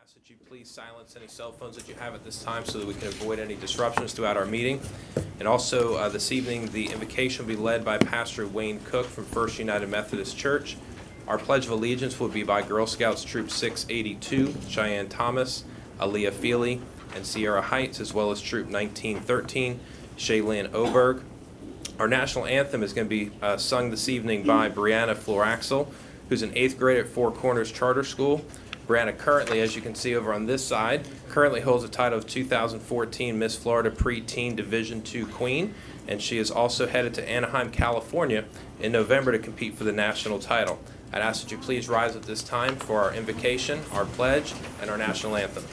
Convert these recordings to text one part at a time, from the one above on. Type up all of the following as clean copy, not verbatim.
ask that you please silence any cell phones that you have at this time so that we can avoid any disruptions throughout our meeting. And also, this evening, the invocation will be led by Pastor Wayne Cook from First United Methodist Church. Our Pledge of Allegiance will be by Girl Scouts Troop 682, Cheyenne Thomas, Aaliyah Feely, and Sierra Heights, as well as Troop 1913, Shaylin Oberg. Our national anthem is going to be sung this evening by Brianna Floraxel, who's in 8th grade at Four Corners Charter School. Brianna currently, as you can see over on this side, currently holds the title of 2014 Miss Florida Preteen Division II Queen, and she is also headed to Anaheim, California in November to compete for the national title. I'd ask that you please rise at this time for our invocation, our pledge, and our national anthem.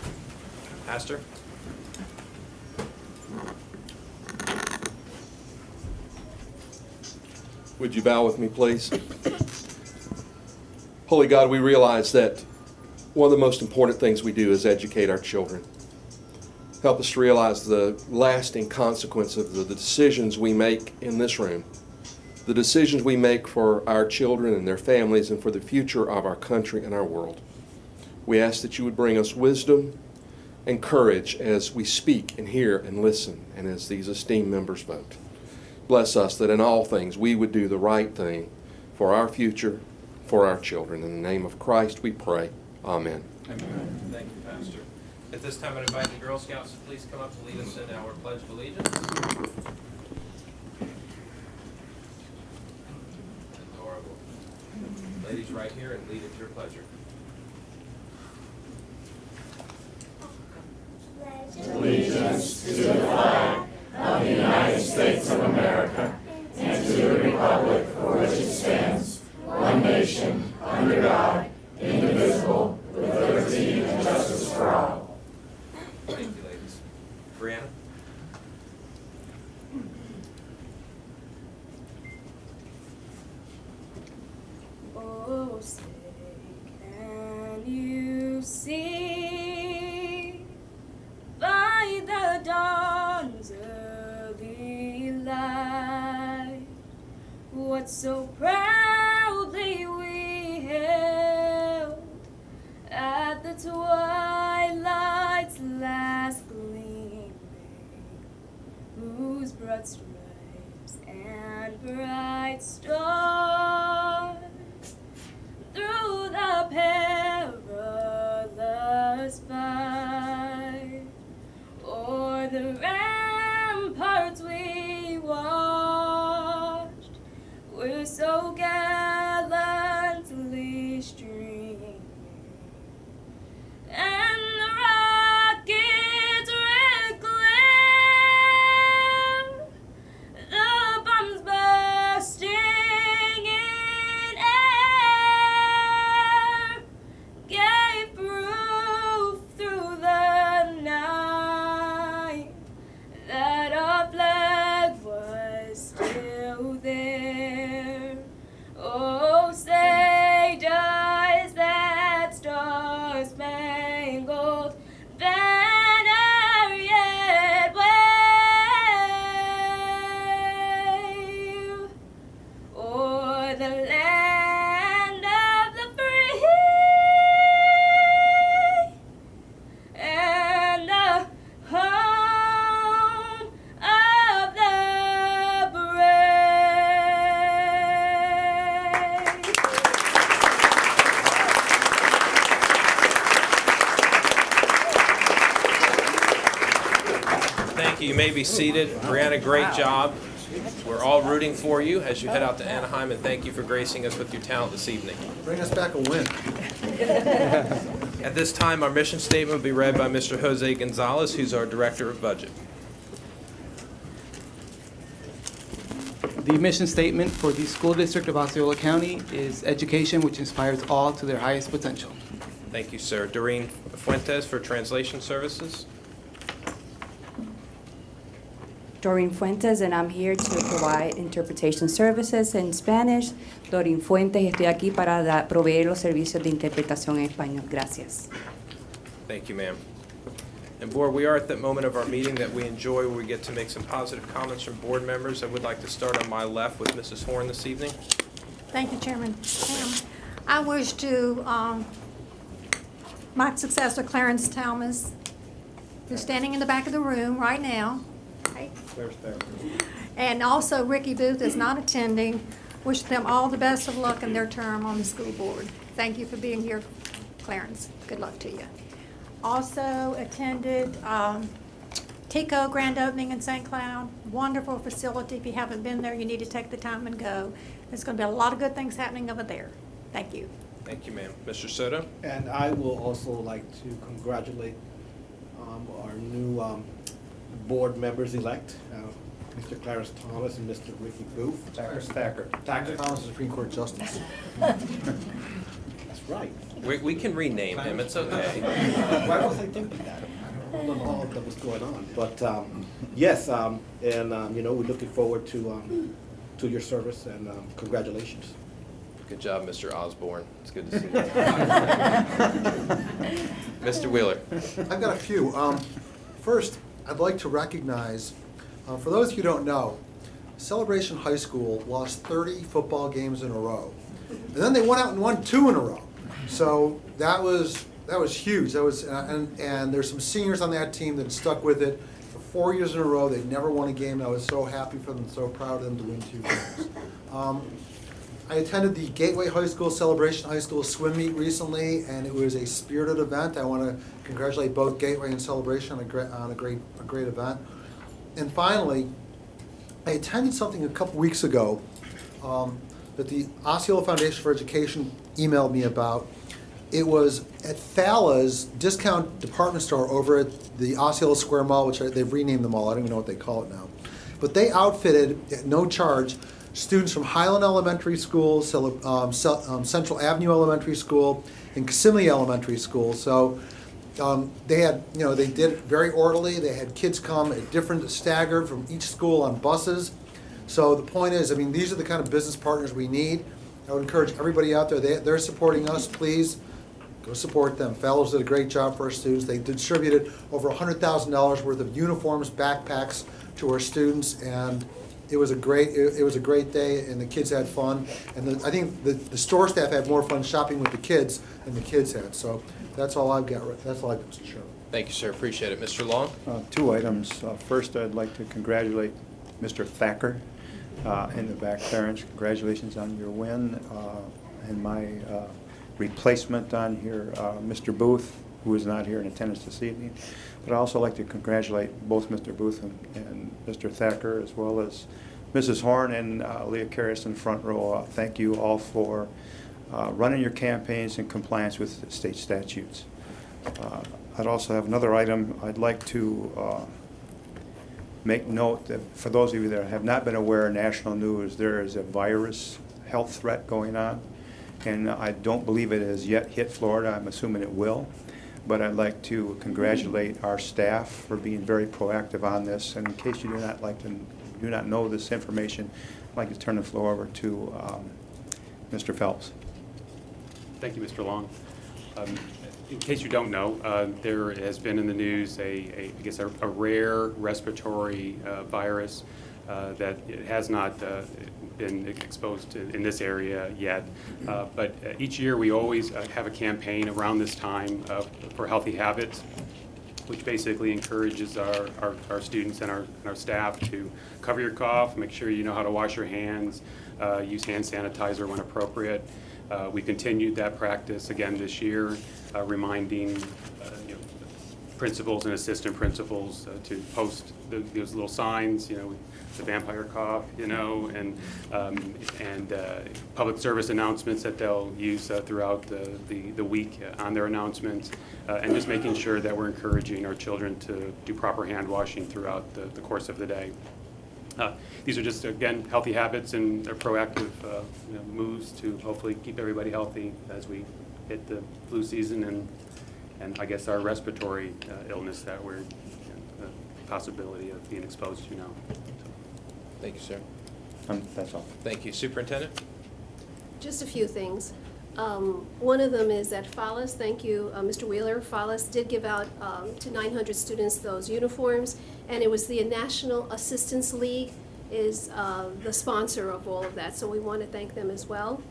Pastor? Would you bow with me, please? Holy God, we realize that one of the most important things we do is educate our children. Help us to realize the lasting consequence of the decisions we make in this room, the decisions we make for our children and their families and for the future of our country and our world. We ask that you would bring us wisdom and courage as we speak and hear and listen and as these esteemed members vote. Bless us that in all things we would do the right thing for our future, for our children. In the name of Christ we pray. Amen. Amen. Thank you, Pastor. At this time, I'd invite the Girl Scouts to please come up to lead us in our Pledge of Allegiance. Adorable. Ladies, right here, and lead at your pleasure. Allegiance to the flag of the United States of America and to the republic for which it stands, one nation, under God, indivisible, with liberty and justice for all. Thank you, ladies. Brianna? Oh, say, can you see by the dawn's early light what so proudly we held at the twilight's last gleaming, whose broad stripes and bright stars through the perilous fight o'er the ramparts we watched were so gallantly streaming, and the rockets red glare, the bombs bursting in air, gave proof through the night that our flag was still there. Oh, say does that star-spangled banner yet wave o'er the land of the free and the home of the brave? Thank you. You may be seated. Brianna, great job. We're all rooting for you as you head out to Anaheim, and thank you for gracing us with your talent this evening. Bring us back a win. At this time, our mission statement will be read by Mr. Jose Gonzalez, who's our Director of Budget. The mission statement for the School District of Osceola County is education which inspires all to their highest potential. Thank you, sir. Doreen Fuentes for translation services. Doreen Fuentes, and I'm here to provide interpretation services in Spanish. Doreen Fuentes, y estoy aquí para proveer los servicios de interpretación en español. Gracias. Thank you, ma'am. And board, we are at that moment of our meeting that we enjoy where we get to make some positive comments from board members. I would like to start on my left with Mrs. Horn this evening. Thank you, Chairman. I wish to my successor, Clarence Talmas, who's standing in the back of the room right now. Right? And also Ricky Booth is not attending. Wish them all the best of luck in their term on the school board. Thank you for being here, Clarence. Good luck to you. Also attended TICO grand opening in St. Cloud. Wonderful facility. If you haven't been there, you need to take the time and go. There's going to be a lot of good things happening over there. Thank you. Thank you, ma'am. Mr. Soto? And I will also like to congratulate our new board members-elect, Mr. Clarence Thomas and Mr. Ricky Booth. Thacker. Thomas is Supreme Court Justice. That's right. We can rename him, it's okay. Why was I thinking that? I don't know all that was going on. But yes, and you know, we're looking forward to your service and congratulations. Good job, Mr. Osborne. It's good to see you. Mr. Wheeler? I've got a few. First, I'd like to recognize, for those of you who don't know, Celebration High School lost 30 football games in a row. And then they went out and won 2 in a row. So that was huge. That was and there's some seniors on that team that stuck with it for 4 years in a row. They'd never won a game. I was so happy for them, so proud of them to win 2 games. I attended the Gateway High School Celebration High School swim meet recently, and it was a spirited event. I want to congratulate both Gateway and Celebration on a great event. And finally, I attended something a couple weeks ago that the Osceola Foundation for Education emailed me about. It was at Fala's discount department store over at the Osceola Square Mall, which they've renamed the mall. I don't even know what they call it now. But they outfitted, at no charge, students from Highland Elementary School, Central Avenue Elementary School, and Kissimmee Elementary School. So they had, they did it very orderly. They had kids come at different, staggered from each school on buses. So the point is, these are the kind of business partners we need. I would encourage everybody out there, they're supporting us, please go support them. Fellows did a great job for our students. They distributed over $100,000 worth of uniforms, backpacks to our students, and it was a great day, and the kids had fun. And I think the store staff had more fun shopping with the kids than the kids had. So that's all I've got. That's all I've got, Mr. Chairman. Thank you, sir. Appreciate it. Mr. Long? 2 items. First, I'd like to congratulate Mr. Thacker in the back. Clarence, congratulations on your win. And my replacement on here, Mr. Booth, who is not here in attendance this evening. But I'd also like to congratulate both Mr. Booth and Mr. Thacker, as well as Mrs. Horn and Leah Karras in the front row. Thank you all for running your campaigns in compliance with state statutes. I'd also have another item. I'd like to make note that for those of you that have not been aware of national news, there is a virus health threat going on, and I don't believe it has yet hit Florida. I'm assuming it will. But I'd like to congratulate our staff for being very proactive on this. And in case you do not know this information, I'd like to turn the floor over to Mr. Phelps. Thank you, Mr. Long. In case you don't know, there has been in the news a rare respiratory virus that has not been exposed to in this area yet. But each year we always have a campaign around this time for healthy habits, which basically encourages our students and our staff to cover your cough, make sure you know how to wash your hands, use hand sanitizer when appropriate. We continued that practice again this year, reminding principals and assistant principals to post those little signs, the vampire cough, and public service announcements that they'll use throughout the week on their announcements, and just making sure that we're encouraging our children to do proper hand washing throughout the course of the day. These are just, again, healthy habits and proactive moves to hopefully keep everybody healthy as we hit the flu season and I guess our respiratory illness that we're the possibility of being exposed to now. Thank you, sir. That's all. Thank you. Superintendent? Just a few things. One of them is that FALAS, thank you, Mr. Wheeler. FALAS did give out to 900 students those uniforms, and it was the National Assistance League is the sponsor of all of that, so we want to thank them as well.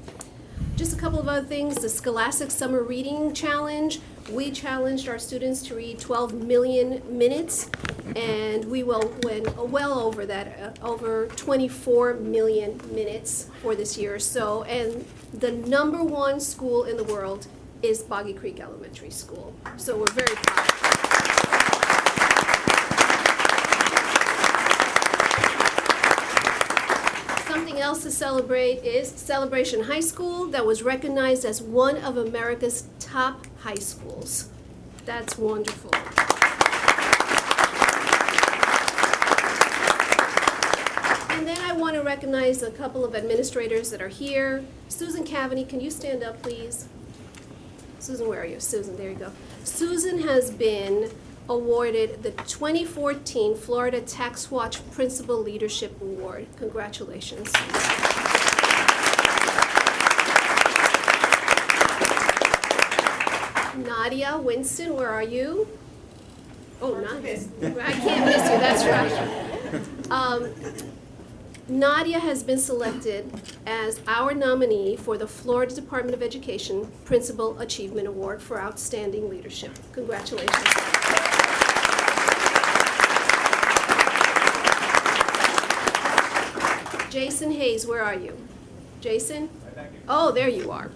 Just a couple of other things, the Scholastic Summer Reading Challenge. We challenged our students to read 12 million minutes, and we went well over that, over 24 million minutes for this year. So, and the #1 school in the world is Boggy Creek Elementary School. So we're very proud. Something else to celebrate is Celebration High School that was recognized as one of America's top high schools. That's wonderful. And then I want to recognize a couple of administrators that are here. Susan Cavaney, can you stand up, please? Susan, where are you? Susan, there you go. Susan has been awarded the 2014 Florida Tax Watch Principal Leadership Award. Congratulations. Nadia Winston, where are you? Oh, Nadia. I can't miss you, that's right. Nadia has been selected as our nominee for the Florida Department of Education Principal Achievement Award for Outstanding Leadership. Congratulations. Jason Hayes, where are you? Jason? Oh, there you are.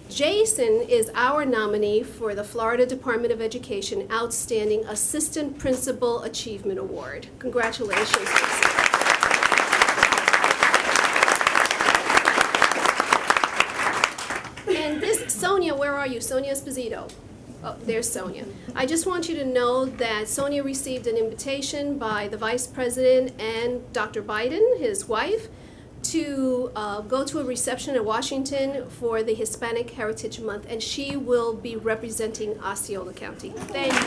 Jason is our nominee for the Florida Department of Education Outstanding Assistant Principal Achievement Award. Congratulations, Jason. And this, Sonia, where are you? Sonia Esposito. Oh, there's Sonia. I just want you to know that Sonia received an invitation by the Vice President and Dr. Biden, his wife, to go to a reception in Washington for the Hispanic Heritage Month, and she will be representing Osceola County. Thank you.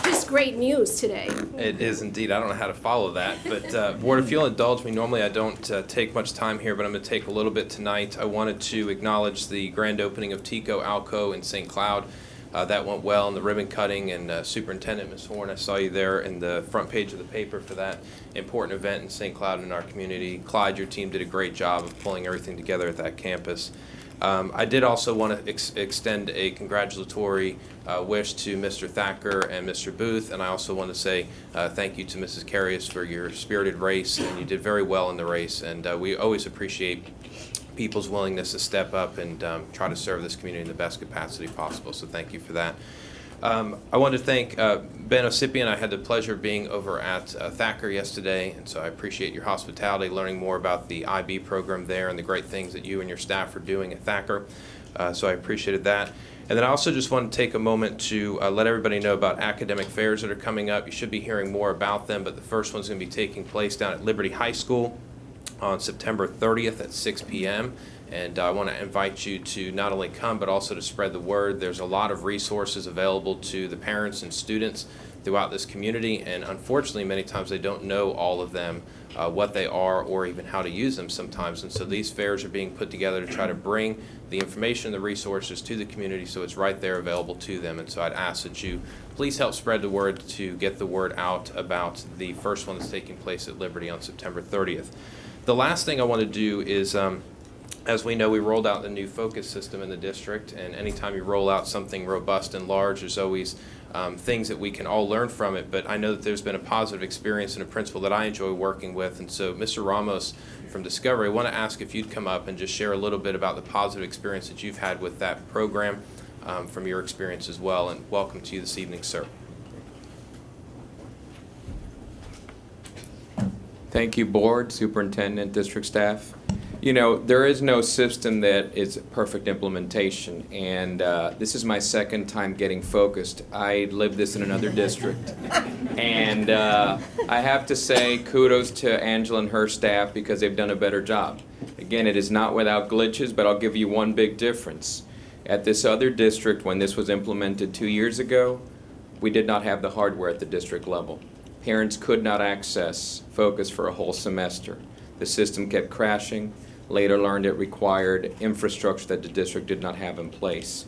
Just great news today. It is indeed. I don't know how to follow that, but Board, if you'll indulge me, normally I don't take much time here, but I'm going to take a little bit tonight. I wanted to acknowledge the grand opening of Tico Alco in St. Cloud. That went well, and the ribbon cutting, and Superintendent Ms. Horn, I saw you there in the front page of the paper for that important event in St. Cloud and in our community. Clyde, your team did a great job of pulling everything together at that campus. I did also want to extend a congratulatory wish to Mr. Thacker and Mr. Booth, and I also want to say thank you to Mrs. Carius for your spirited race, and you did very well in the race, and we always appreciate people's willingness to step up and try to serve this community in the best capacity possible, so thank you for that. I want to thank Ben Osipian. I had the pleasure of being over at Thacker yesterday, and so I appreciate your hospitality, learning more about the IB program there and the great things that you and your staff are doing at Thacker, so I appreciated that. And then I also just want to take a moment to let everybody know about academic fairs that are coming up. You should be hearing more about them, but the first one's going to be taking place down at Liberty High School on September 30th at 6 p.m. And I want to invite you to not only come, but also to spread the word. There's a lot of resources available to the parents and students throughout this community, and unfortunately, many times they don't know all of them, what they are, or even how to use them sometimes. And so these fairs are being put together to try to bring the information and the resources to the community so it's right there available to them. And so I'd ask that you please help spread the word to get the word out about the first one that's taking place at Liberty on September 30th. The last thing I want to do is, as we know, we rolled out the new focus system in the district, and anytime you roll out something robust and large, there's always things that we can all learn from it, but I know that there's been a positive experience and a principal that I enjoy working with, and so Mr. Ramos from Discovery, I want to ask if you'd come up and just share a little bit about the positive experience that you've had with that program from your experience as well, and welcome to you this evening, sir. Thank you, board, superintendent, district staff. You know, there is no system that is perfect implementation, and this is my second time getting focused. I lived this in another district, and I have to say kudos to Angela and her staff because they've done a better job. Again, it is not without glitches, but I'll give you one big difference. At this other district, when this was implemented 2 years ago, we did not have the hardware at the district level. Parents could not access Focus for a whole semester. The system kept crashing. Later learned it required infrastructure that the district did not have in place.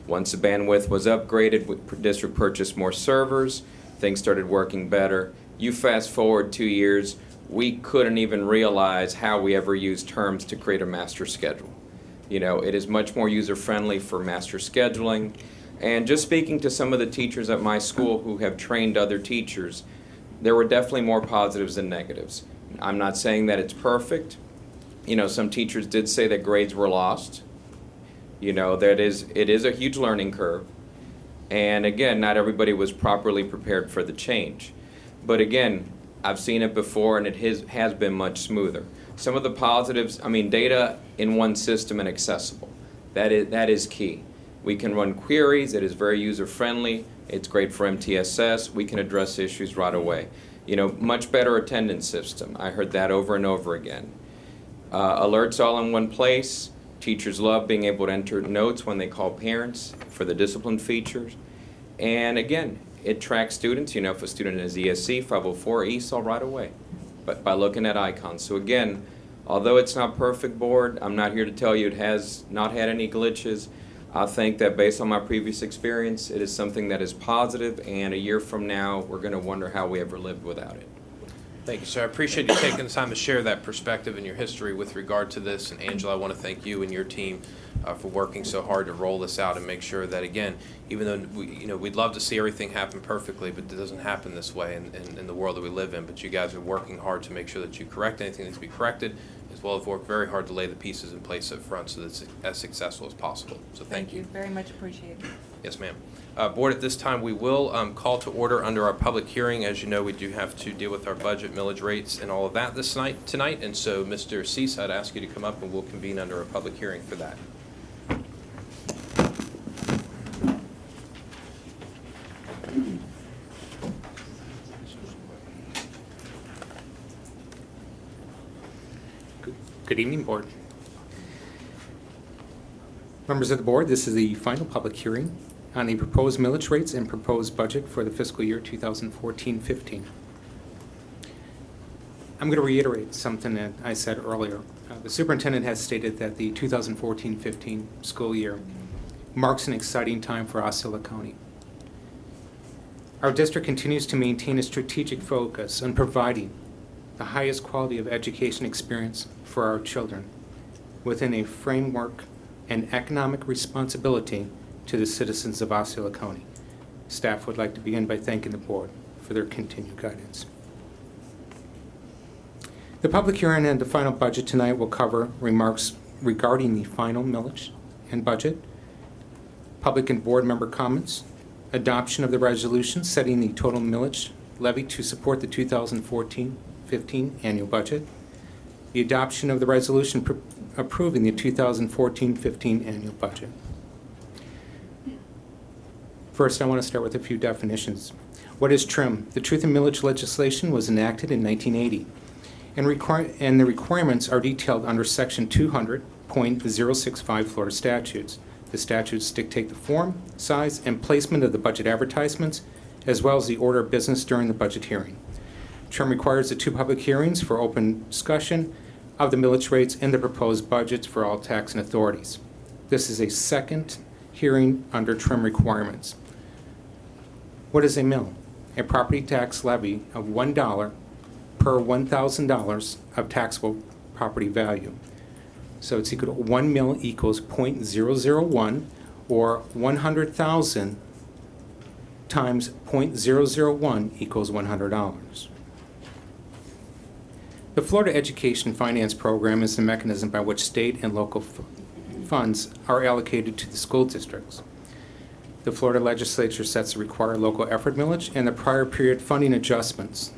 Once the bandwidth was upgraded, the district purchased more servers, things started working better, You fast forward 2 years, we couldn't even realize how we ever used terms to create a master schedule. You know, it is much more user-friendly for master scheduling. And just speaking to some of the teachers at my school who have trained other teachers, there were definitely more positives than negatives. I'm not saying that it's perfect. You know, some teachers did say that grades were lost. You know, it is a huge learning curve. And again, not everybody was properly prepared for the change. But again, I've seen it before and it has been much smoother. Some of the positives, I mean, data in one system and accessible. That is key. We can run queries, it is very user-friendly, it's great for MTSS, we can address issues right away. You know, much better attendance system. I heard that over and over again. Alerts all in one place. Teachers love being able to enter notes when they call parents for the discipline features. And again, it tracks students. You know, if a student is ESC, 504, ESOL right away, but by looking at icons. So again, although it's not perfect board, I'm not here to tell you it has not had any glitches. I think that based on my previous experience, it is something that is positive, and a year from now, we're going to wonder how we ever lived without it. Thank you, sir. I appreciate you taking the time to share that perspective and your history with regard to this. And Angela, I want to thank you and your team for working so hard to roll this out and make sure that, again, even though we'd love to see everything happen perfectly, but it doesn't happen this way in the world that we live in. But you guys are working hard to make sure that you correct anything that needs to be corrected, as well as work very hard to lay the pieces in place up front so that it's as successful as possible. So thank you. Very much appreciated. Yes, ma'am. Board, at this time, we will call to order under our public hearing. As you know, we do have to deal with our budget, millage rates, and all of that tonight. And so, Mr. Cease, I'd ask you to come up, and we'll convene under a public hearing for that. Good evening, Board. Members of the Board, this is the final public hearing on the proposed millage rates and proposed budget for the fiscal year 2014-15. I'm going to reiterate something that I said earlier. The superintendent has stated that the 2014-15 school year marks an exciting time for Osceola County. Our district continues to maintain a strategic focus on providing the highest quality of education experience for our children within a framework and economic responsibility to the citizens of Osceola County. Staff would like to begin by thanking the board for their continued guidance. The public hearing and the final budget tonight will cover remarks regarding the final millage and budget, public and board member comments, adoption of the resolution setting the total millage levy to support the 2014-15 annual budget, the adoption of the resolution approving the 2014-15 annual budget. First, I want to start with a few definitions. What is TRIM? The Truth in Millage legislation was enacted in 1980, and the requirements are detailed under Section 200.065 Florida statutes. The statutes dictate the form, size, and placement of the budget advertisements, as well as the order of business during the budget hearing. TRIM requires the 2 public hearings for open discussion of the millage rates and the proposed budgets for all taxing authorities. This is a second hearing under TRIM requirements. What is a mill? A property tax levy of $1 per $1,000 of taxable property value. So it's equal to 1 mill equals 0.001, or 100,000 times 0.001 equals $100. The Florida Education Finance Program is the mechanism by which state and local funds are allocated to the school districts. The Florida legislature sets the required local effort millage and the prior period funding adjustments,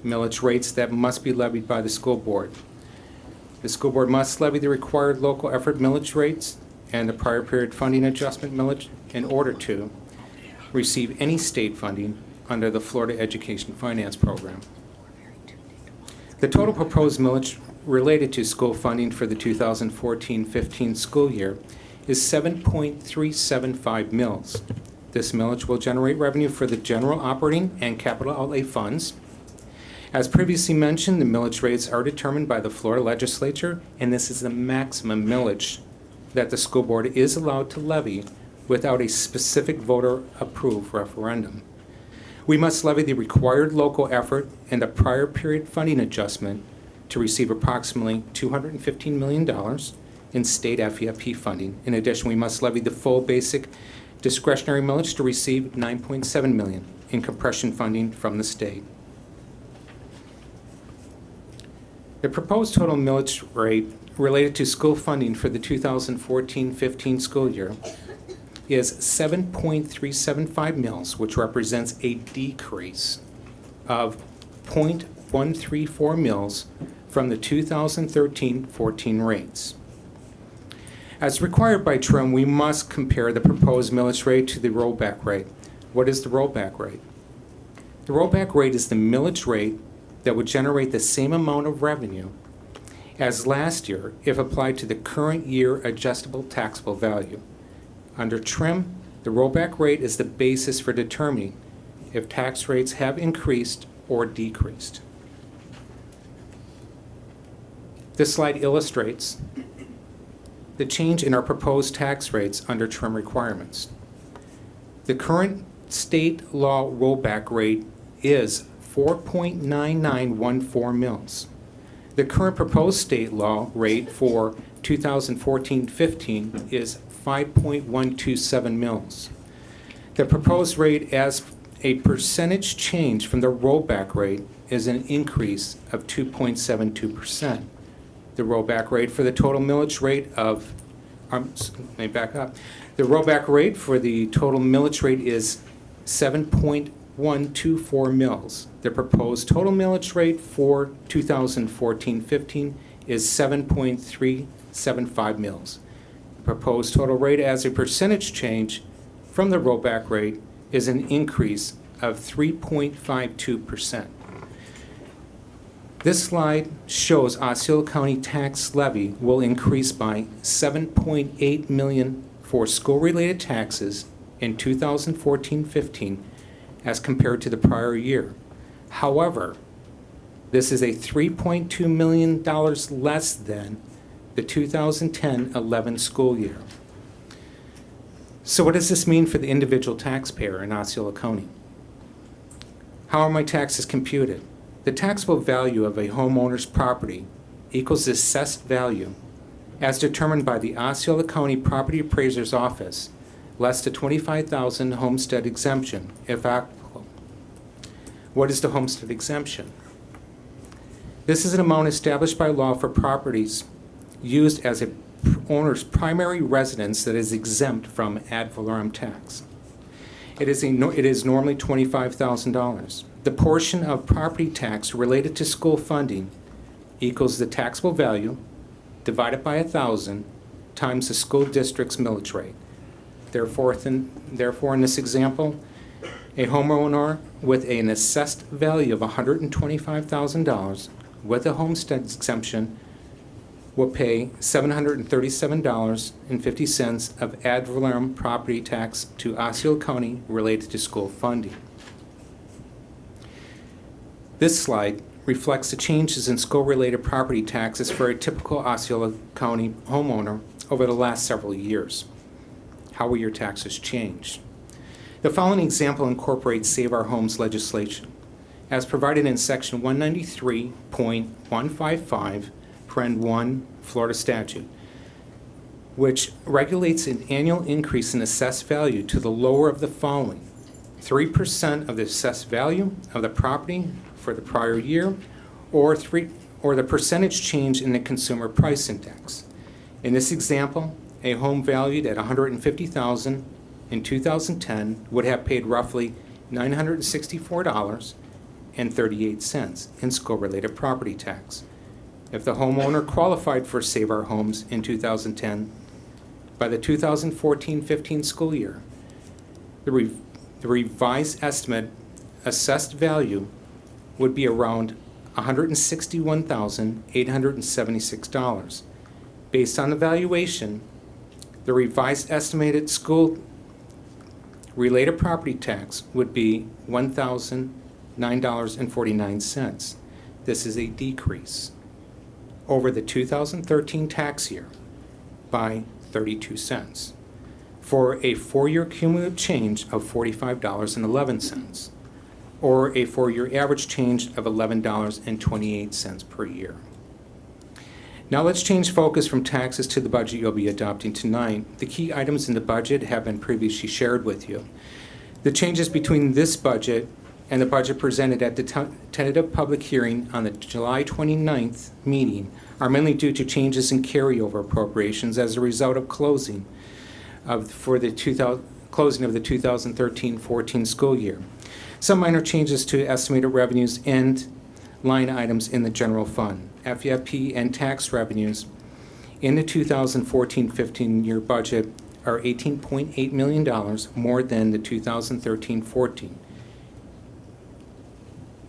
millage rates that must be levied by the school board. The school board must levy the required local effort millage rates and the prior period funding adjustment millage in order to receive any state funding under the Florida Education Finance Program. The total proposed millage related to school funding for the 2014-15 school year is 7.375 mils. This millage will generate revenue for the general operating and capital outlay funds. As previously mentioned, the millage rates are determined by the Florida legislature, and this is the maximum millage that the school board is allowed to levy without a specific voter-approved referendum. We must levy the required local effort and the prior period funding adjustment to receive approximately $215 million in state FEIP funding. In addition, we must levy the full basic discretionary millage to receive $9.7 million in compression funding from the state. The proposed total millage rate related to school funding for the 2014-15 school year is 7.375 mils, which represents a decrease of 0.134 mils from the 2013-14 rates. As required by TRIM, we must compare the proposed millage rate to the rollback rate. What is the rollback rate? The rollback rate is the millage rate that would generate the same amount of revenue as last year if applied to the current year adjustable taxable value. Under TRIM, the rollback rate is the basis for determining if tax rates have increased or decreased. This slide illustrates the change in our proposed tax rates under TRIM requirements. The current state law rollback rate is 4.9914 mils. The current proposed state law rate for 2014-15 is 5.127 mils. The proposed rate as a percentage change from the rollback rate is an increase of 2.72%. The rollback rate for the total millage rate of, let me back up. The rollback rate for the total millage rate is 7.124 mils. The proposed total millage rate for 2014-15 is 7.375 mils. The proposed total rate as a percentage change from the rollback rate is an increase of 3.52%. This slide shows Osceola County tax levy will increase by $7.8 million for school-related taxes in 2014-15 as compared to the prior year. However, this is a $3.2 million less than the 2010-11 school year. So what does this mean for the individual taxpayer in Osceola County? How are my taxes computed? The taxable value of a homeowner's property equals the assessed value as determined by the Osceola County Property Appraiser's Office, less the $25,000 homestead exemption, if applicable. What is the homestead exemption? This is an amount established by law for properties used as an owner's primary residence that is exempt from ad valorem tax. It is normally $25,000. The portion of property tax related to school funding equals the taxable value divided by 1,000 times the school district's millage rate. Therefore, in this example, a homeowner with an assessed value of $125,000 with a homestead exemption will pay $737.50 of ad valorem property tax to Osceola County related to school funding. This slide reflects the changes in school-related property taxes for a typical Osceola County homeowner over the last several years. How will your taxes change? The following example incorporates Save Our Homes legislation, as provided in Section 193.155, Paren 1, Florida statute, which regulates an annual increase in assessed value to the lower of the following: 3% of the assessed value of the property for the prior year, or the percentage change in the consumer price index. In this example, a home valued at $150,000 in 2010 would have paid roughly $964.38 in school-related property tax. If the homeowner qualified for Save Our Homes in 2010, by the 2014-15 school year, the revised estimate assessed value would be around $161,876. Based on the valuation, the revised estimated school-related property tax would be $1,009.49. This is a decrease over the 2013 tax year by 32 cents for a 4-year cumulative change of $45.11. or a 4-year average change of $11.28 per year. Now let's change focus from taxes to the budget you'll be adopting tonight. The key items in the budget have been previously shared with you. The changes between this budget and the budget presented at the tentative public hearing on the July 29th meeting are mainly due to changes in carryover appropriations as a result of closing of the 2013-14 school year. Some minor changes to estimated revenues and line items in the general fund. FEFP and tax revenues in the 2014-15 year budget are $18.8 million more than the 2013-14.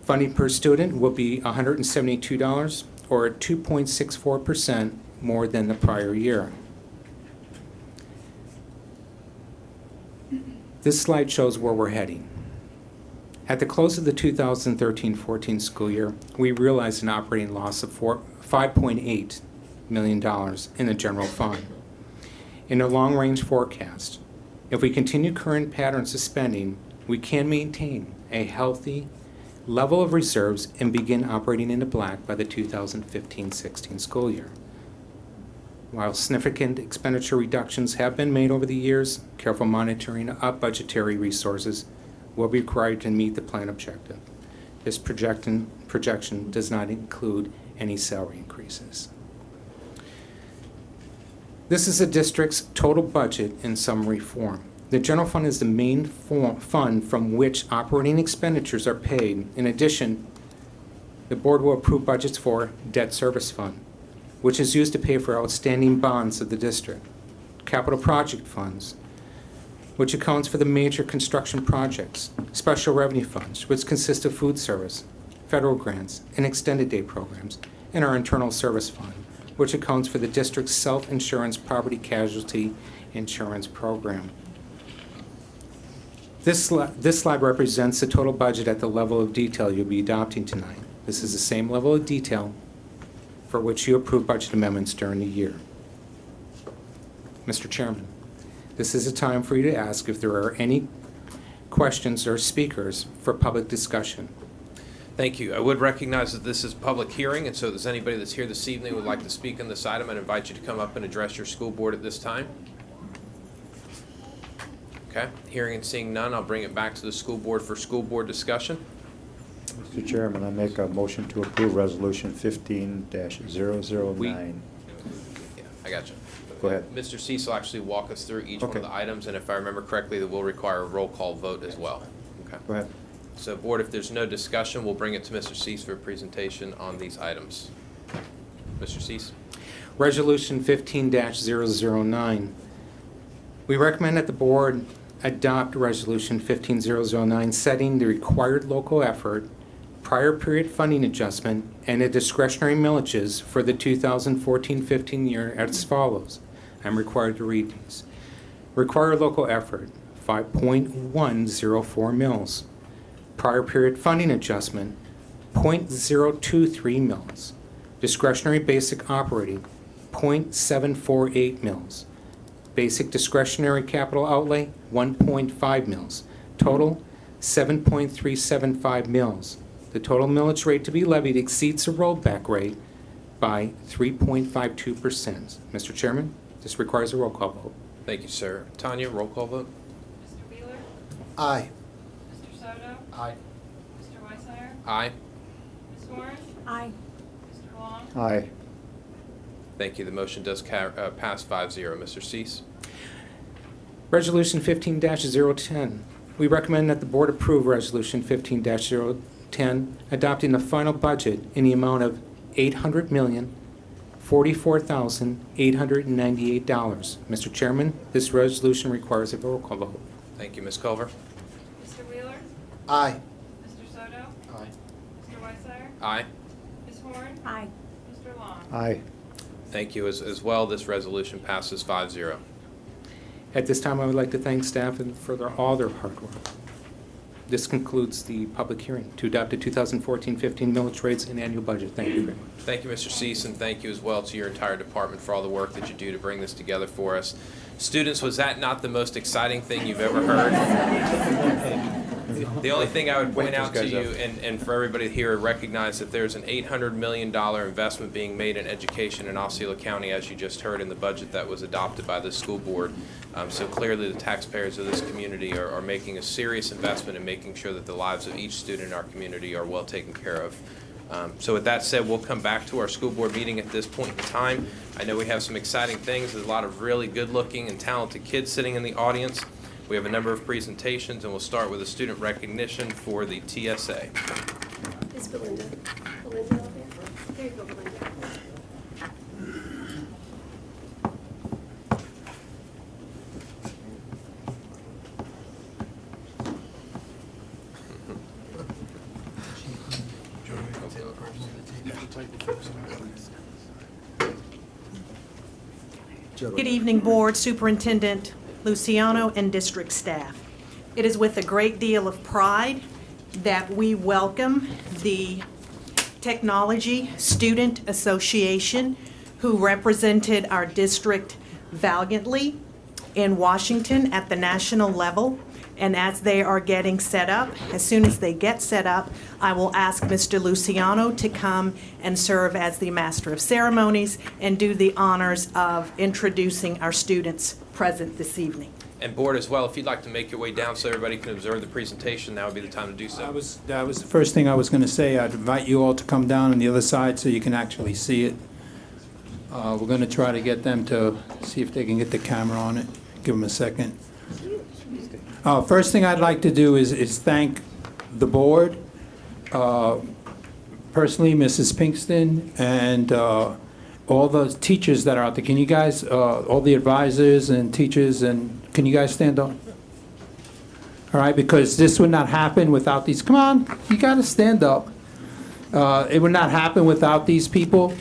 Funding per student will be $172, or 2.64% more than the prior year. This slide shows where we're heading. At the close of the 2013-14 school year, we realized an operating loss of $5.8 million in the general fund. In a long-range forecast, if we continue current patterns of spending, we can maintain a healthy level of reserves and begin operating in the black by the 2015-16 school year. While significant expenditure reductions have been made over the years, careful monitoring of budgetary resources will be required to meet the plan objective. This projection does not include any salary increases. This is the district's total budget in summary form. The general fund is the main fund from which operating expenditures are paid. In addition, the board will approve budgets for debt service fund, which is used to pay for outstanding bonds of the district, capital project funds, which accounts for the major construction projects, special revenue funds, which consist of food service, federal grants, and extended day programs, and our internal service fund, which accounts for the district's self-insurance property casualty insurance program. This slide represents the total budget at the level of detail you'll be adopting tonight. This is the same level of detail for which you approve budget amendments during the year. Mr. Chairman, this is a time for you to ask if there are any questions or speakers for public discussion. Thank you. I would recognize that this is a public hearing, and so if there's anybody that's here this evening who would like to speak on this item, I'd invite you to come up and address your school board at this time. Okay, hearing and seeing none, I'll bring it back to the school board for school board discussion. Mr. Chairman, I make a motion to approve Resolution 15-009. Yeah, I got you. Go ahead. Mr. Cease will actually walk us through each one of the items, and if I remember correctly, that will require a roll call vote as well. Okay. Go ahead. So, board, if there's no discussion, we'll bring it to Mr. Cease for a presentation on these items. Mr. Cease? Resolution 15-009. We recommend that the board adopt Resolution 15-009, setting the required local effort, prior period funding adjustment, and the discretionary millages for the 2014-15 year as follows. I'm required to read these. Required local effort, 5.104 mils. Prior period funding adjustment, 0.023 mils. Discretionary basic operating, 0.748 mils. Basic discretionary capital outlay, 1.5 mils. Total, 7.375 mils. The total millage rate to be levied exceeds the rollback rate by 3.52%. Mr. Chairman, this requires a roll call vote. Thank you, sir. Tanya, roll call vote? Mr. Wheeler? Aye. Mr. Soto? Aye. Mr. Weissier? Aye. Ms. Horn? Aye. Mr. Long? Aye. Thank you. The motion does pass 5-0. Mr. Cease? Resolution 15-010. We recommend that the board approve Resolution 15-010, adopting the final budget in the amount of $800,044,898. Mr. Chairman, this resolution requires a roll call vote. Thank you. Ms. Culver? Mr. Wheeler? Aye. Mr. Soto? Aye. Mr. Weissier? Aye. Ms. Horn? Aye. Mr. Long? Aye. Thank you. As well, this resolution passes 5-0. At this time, I would like to thank staff for all their hard work. This concludes the public hearing to adopt the 2014-15 millage rates and annual budget. Thank you very much. Thank you, Mr. Cease, and thank you as well to your entire department for all the work that you do to bring this together for us. Students, was that not the most exciting thing you've ever heard? The only thing I would point Wake out to those you, guys up. and for everybody here to recognize that there's an $800 million investment being made in education in Osceola County, as you just heard in the budget that was adopted by the school board. So clearly, the taxpayers of this community are making a serious investment in making sure that the lives of each student in our community are well taken care of. So with that said, we'll come back to our school board meeting at this point in time. I know we have some exciting things. There's a lot of really good-looking and talented kids sitting in the audience. We have a number of presentations, and we'll start with a student recognition for the TSA. Is Belinda over there? There you go, Belinda. Good evening, Board, Superintendent Luciano, and district staff. It is with a great deal of pride that we welcome the Technology Student Association, who represented our district valiantly in Washington at the national level. And as they are getting set up, as soon as they get set up, I will ask Mr. Luciano to come and serve as the Master of Ceremonies and do the honors of introducing our students present this evening. And board as well, if you'd like to make your way down so everybody can observe the presentation, now would be the time to do so. That was the first thing I was going to say. I'd invite you all to come down on the other side so you can actually see it. We're going to try to get them to see if they can get the camera on it. Give them a second. First thing I'd like to do is thank the board, personally, Mrs. Pinkston, and all the teachers that are out there. Can you guys, all the advisors and teachers, and can you guys stand up? All right, because this would not happen without these. Come on, you got to stand up. It would not happen without these people.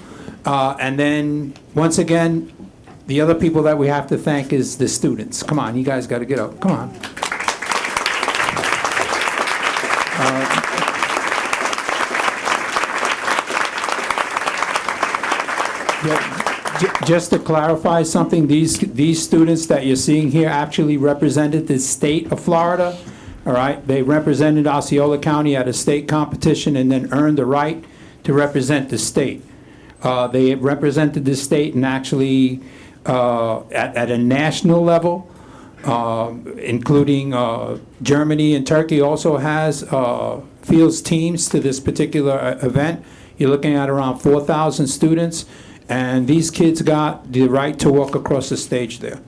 And then, once again, the other people that we have to thank is the students. Come on, you guys got to get up. Come on. Just to clarify something, these students that you're seeing here actually represented the state of Florida, all right? They represented Osceola County at a state competition and then earned the right to represent the state. They represented the state and actually at a national level, including Germany and Turkey also has fields teams to this particular event. You're looking at around 4,000 students. And these kids got the right to walk across the stage there,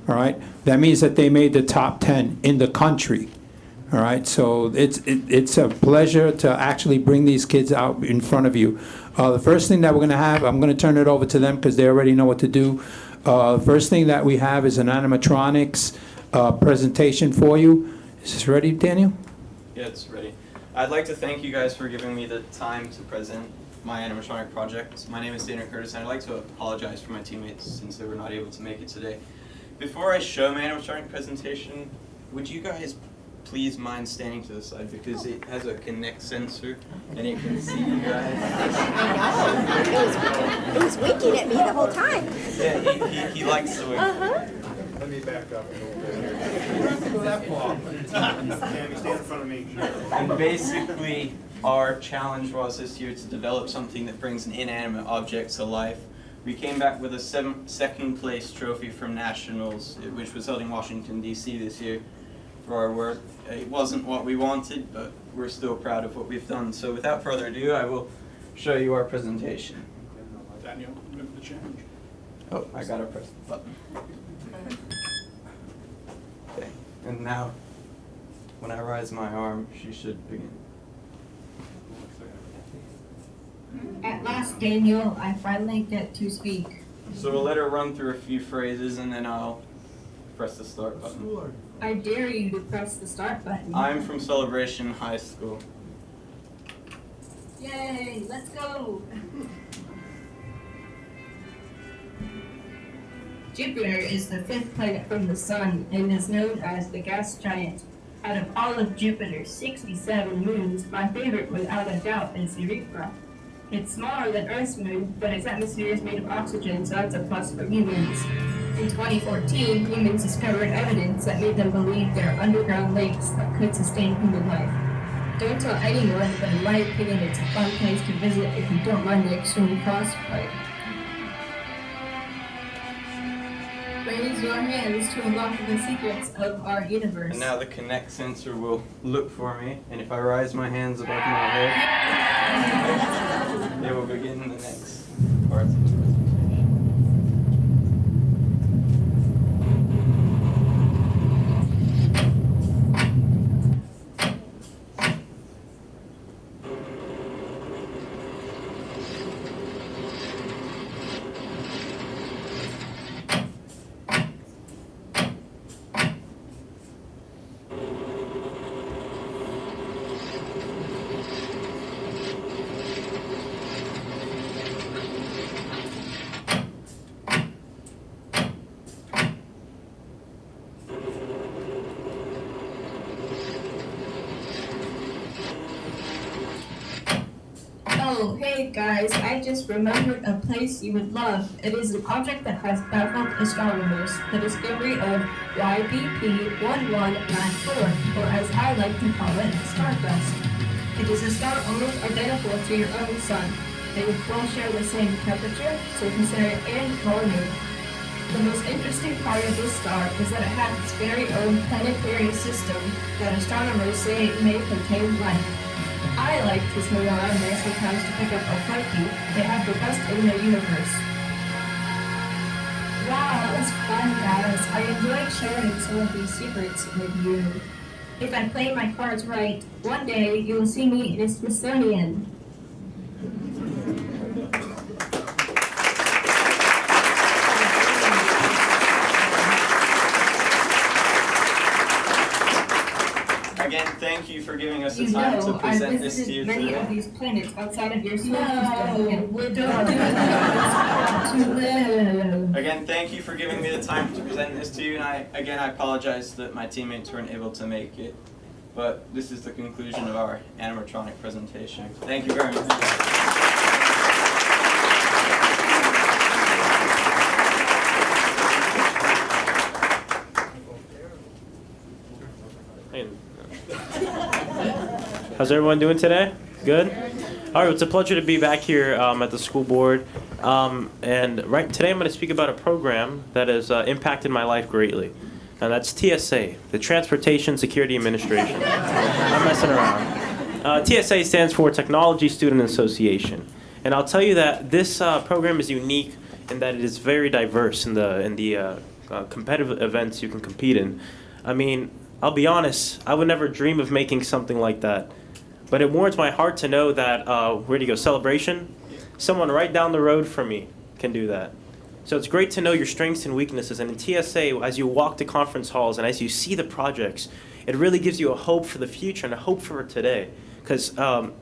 all right? That means that they made the top 10 in the country, all right? So it's a pleasure to actually bring these kids out in front of you. The first thing that we're gonna have, I'm gonna turn it over to them because they already know what to do. The first thing that we have is an animatronics presentation for you. Is this ready, Daniel? Yeah, it's ready. I'd like to thank you guys for giving me the time to present my animatronic project. My name is Dana Curtis, and I'd like to apologize for my teammates since they were not able to make it today. Before I show my animatronic presentation, would you guys please mind standing to the side because it has a Kinect sensor and it can see you guys. I know. It was winking at me the whole time. Yeah, he likes to wink. Let me back up a little bit here. Go that far. Tammy, stand in front of me. And basically, our challenge was this year to develop something that brings an inanimate object to life. We came back with a second place trophy from Nationals, which was held in Washington, D.C. this year for our work. It wasn't what we wanted, but we're still proud of what we've done. So without further ado, I will show you our presentation. Daniel, remember the challenge. Oh, I gotta press the button. Okay, and now, when I raise my arm, she should begin. At last, Daniel, I finally get to speak. So we'll let her run through a few phrases and then I'll press the start button. I dare you to press the start button. I'm from Celebration High School. Yay, let's go. Jupiter is the fifth planet from the sun and is known as the gas giant. Out of all of Jupiter's 67 moons, my favorite without a doubt is Europa. It's smaller than Earth's moon, but its atmosphere is made of oxygen, so that's a plus for humans. In 2014, humans discovered evidence that made them believe there are underground lakes that could sustain human life. Don't tell anyone, but in my opinion, it's a fun place to visit if you don't mind the extreme frostbite. Raise your hands to unlock the secrets of our universe. And now the Connect sensor will look for me, and if I rise my hands above my head, it will begin the next part of the presentation. Oh, hey guys, I just remembered a place you would love. It is an object that has baffled astronomers, the discovery of YBP1194, or as I like to call it, stardust. It is a star almost identical to your own sun. They both share the same temperature, surface area, and volume. The most interesting part of this star is that it has its very own planetary system that astronomers say may contain life. I like to swing around there sometimes to pick up a Funky. They have the best in the universe. Wow, that was fun, guys. I enjoyed sharing some of these secrets with you. If I play my cards right, one day you will see me in a Smithsonian. Again, thank you for giving us the You time to know, I've present this to you visited many of today. these planets outside of your solar system, and we're Again, thank you for giving me the time to present this to you, and I apologize that my teammates weren't able to make it, but this is the conclusion of our animatronic presentation. Thank you very much. How's everyone doing today? Good? All right, it's a pleasure to be back here at the school board. And today I'm going to speak about a program that has impacted my life greatly. And that's TSA, the Transportation Security Administration. I'm messing around. TSA stands for Technology Student Association. And I'll tell you that this program is unique in that it is very diverse in the competitive events you can compete in. I mean, I'll be honest, I would never dream of making something like that. But it warms my heart to know that, where do you go, Celebration? Someone right down the road from me can do that. So it's great to know your strengths and weaknesses. And in TSA, as you walk to conference halls and as you see the projects, it really gives you a hope for the future and a hope for today. Because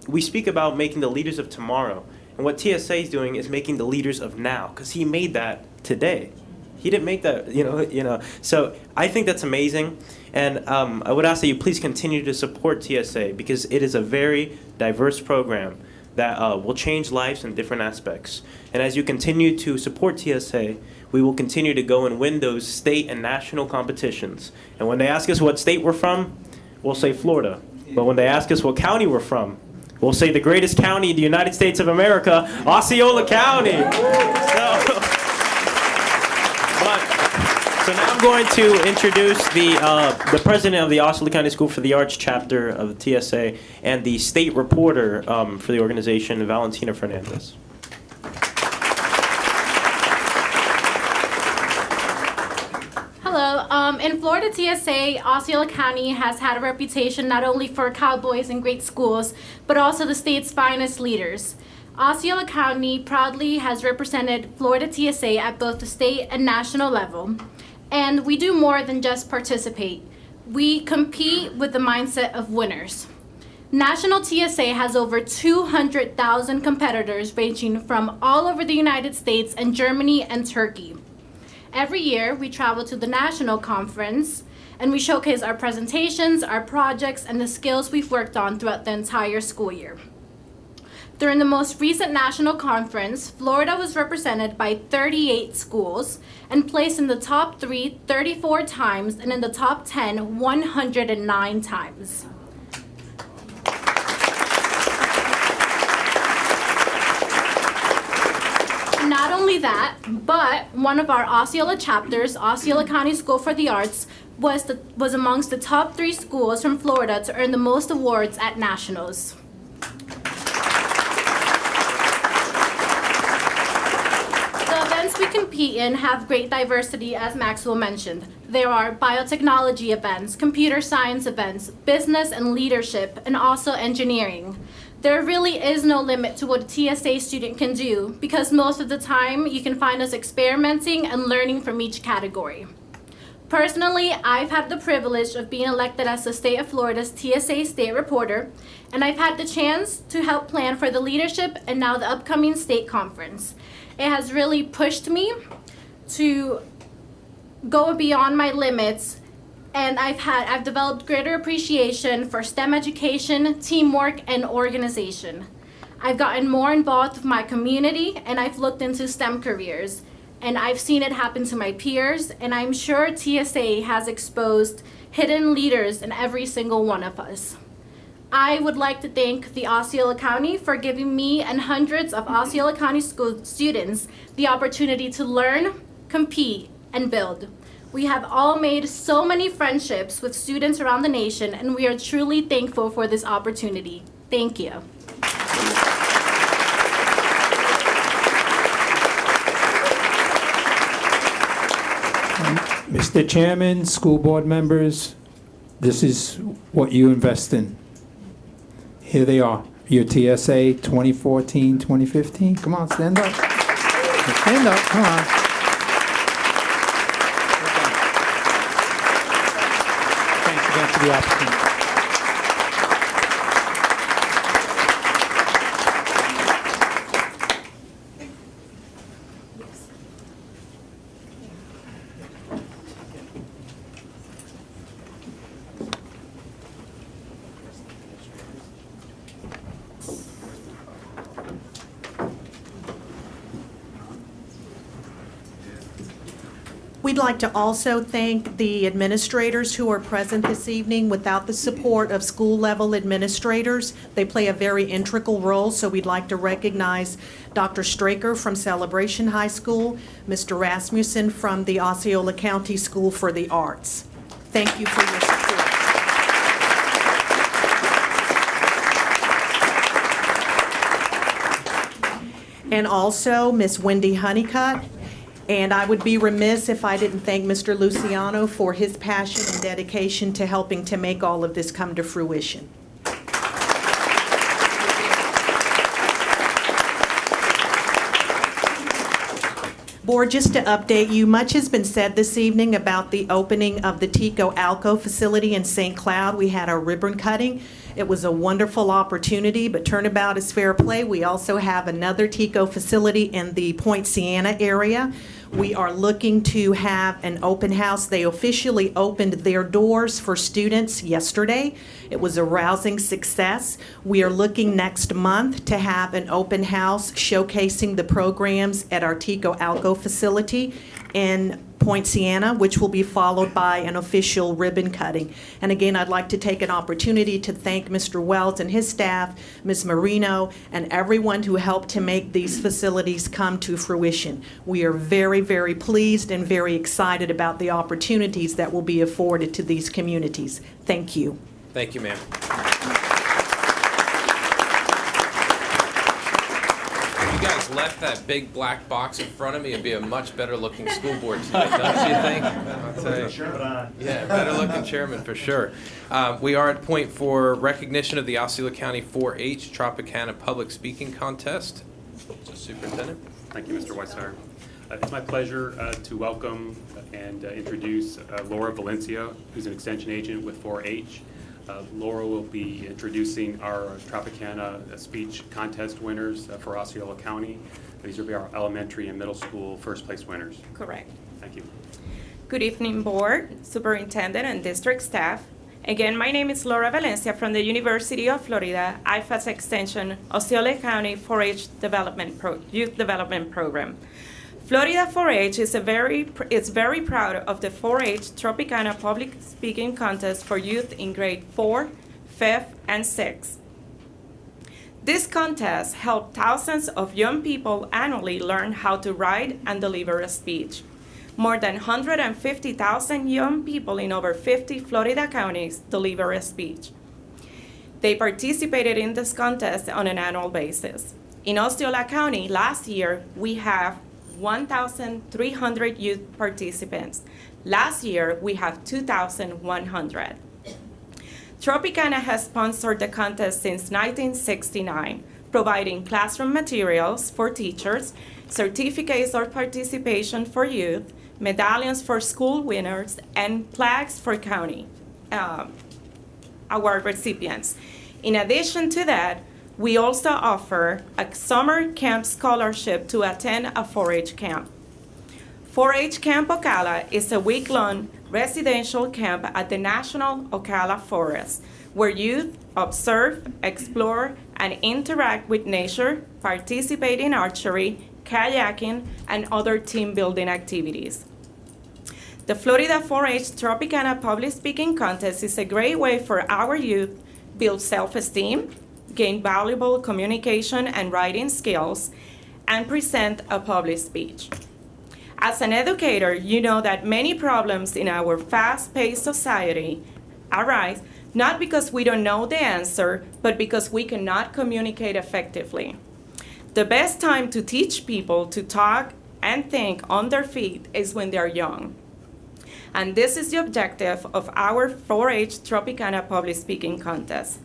we speak about making the leaders of tomorrow. And what TSA is doing is making the leaders of now. Because he made that today. He didn't make that, you know. So I think that's amazing. And I would ask that you please continue to support TSA because it is a very diverse program that will change lives in different aspects. And as you continue to support TSA, we will continue to go and win those state and national competitions. And when they ask us what state we're from, we'll say Florida. But when they ask us what county we're from, we'll say the greatest county in the United States of America, Osceola County. So now I'm going to introduce the president of the Osceola County School for the Arts chapter of the TSA and the state reporter for the organization, Valentina Fernandez. Hello. In Florida TSA, Osceola County has had a reputation not only for cowboys and great schools, but also the state's finest leaders. Osceola County proudly has represented Florida TSA at both the state and national level. And we do more than just participate. We compete with the mindset of winners. National TSA has over 200,000 competitors ranging from all over the United States and Germany and Turkey. Every year, we travel to the national conference and we showcase our presentations, our projects, and the skills we've worked on throughout the entire school year. During the most recent national conference, Florida was represented by 38 schools and placed in the top 3 34 times and in the top 10 109 times. Not only that, but one of our Osceola chapters, Osceola County School for the Arts, was amongst the top 3 schools from Florida to earn the most awards at nationals. The events we compete in have great diversity, as Maxwell mentioned. There are biotechnology events, computer science events, business and leadership, and also engineering. There really is no limit to what a TSA student can do because most of the time you can find us experimenting and learning from each category. Personally, I've had the privilege of being elected as the state of Florida's TSA state reporter, and I've had the chance to help plan for the leadership and now the upcoming state conference. It has really pushed me to go beyond my limits, and I've developed greater appreciation for STEM education, teamwork, and organization. I've gotten more involved with my community, and I've looked into STEM careers, and I've seen it happen to my peers, and I'm sure TSA has exposed hidden leaders in every single one of us. I would like to thank the Osceola County for giving me and hundreds of Osceola County school students the opportunity to learn, compete, and build. We have all made so many friendships with students around the nation, and we are truly thankful for this opportunity. Thank you. Mr. Chairman, school board members, this is what you invest in. Here they are, your TSA 2014-2015. Come on, stand up. Stand up, come on. Thanks again for the opportunity. We'd like to also thank the administrators who are present this evening. Without the support of school-level administrators, they play a very integral role, so we'd like to recognize Dr. Straker from Celebration High School, Mr. Rasmussen from the Osceola County School for the Arts. Thank you for your support. And also Miss Wendy Honeycutt. And I would be remiss if I didn't thank Mr. Luciano for his passion and dedication to helping to make all of this come to fruition. Board, just to update you, much has been said this evening about the opening of the Tico Alco facility in St. Cloud. We had our ribbon cutting. It was a wonderful opportunity, but turnabout is fair play. We also have another Tico facility in the Point Siena area. We are looking to have an open house. They officially opened their doors for students yesterday. It was a rousing success. We are looking next month to have an open house showcasing the programs at our Tico Alco facility in Point Siena, which will be followed by an official ribbon cutting. And again, I'd like to take an opportunity to thank Mr. Wells and his staff, Ms. Marino, and everyone who helped to make these facilities come to fruition. We are very, very pleased and very excited about the opportunities that will be afforded to these communities. Thank you. Thank you, ma'am. If you guys left that big black box in front of me, it'd be a much better looking school board tonight, don't you think? I'll tell you. Yeah, better looking chairman for sure. We are at point for recognition of the Osceola County 4-H Tropicana Public Speaking Contest. So, Superintendent. Thank you, Mr. Weisser. It's my pleasure to welcome and introduce Laura Valencia, who's an extension agent with 4-H. Laura will be introducing our Tropicana speech contest winners for Osceola County. These will be our elementary and middle school first place winners. Correct. Thank you. Good evening, board, superintendent, and district staff. Again, my name is Laura Valencia from the University of Florida, IFAS Extension, Osceola County 4-H Youth Development Program. Florida 4-H is very proud of the 4-H Tropicana Public Speaking Contest for youth in grade 4, 5th, and 6th. This contest helped thousands of young people annually learn how to write and deliver a speech. More than 150,000 young people in over 50 Florida counties deliver a speech. They participated in this contest on an annual basis. In Osceola County, last year, we have 1,300 youth participants. Last year, we have 2,100. Tropicana has sponsored the contest since 1969, providing classroom materials for teachers, certificates of participation for youth, medallions for school winners, and plaques for county award recipients. In addition to that, we also offer a summer camp scholarship to attend a 4-H camp. 4-H Camp Ocala is a week-long residential camp at the National Ocala Forest, where youth observe, explore, and interact with nature, participate in archery, kayaking, and other team-building activities. The Florida 4-H Tropicana Public Speaking Contest is a great way for our youth build self-esteem, gain valuable communication and writing skills, and present a public speech. As an educator, you know that many problems in our fast-paced society arise not because we don't know the answer, but because we cannot communicate effectively. The best time to teach people to talk and think on their feet is when they're young. And this is the objective of our 4-H Tropicana Public Speaking Contest.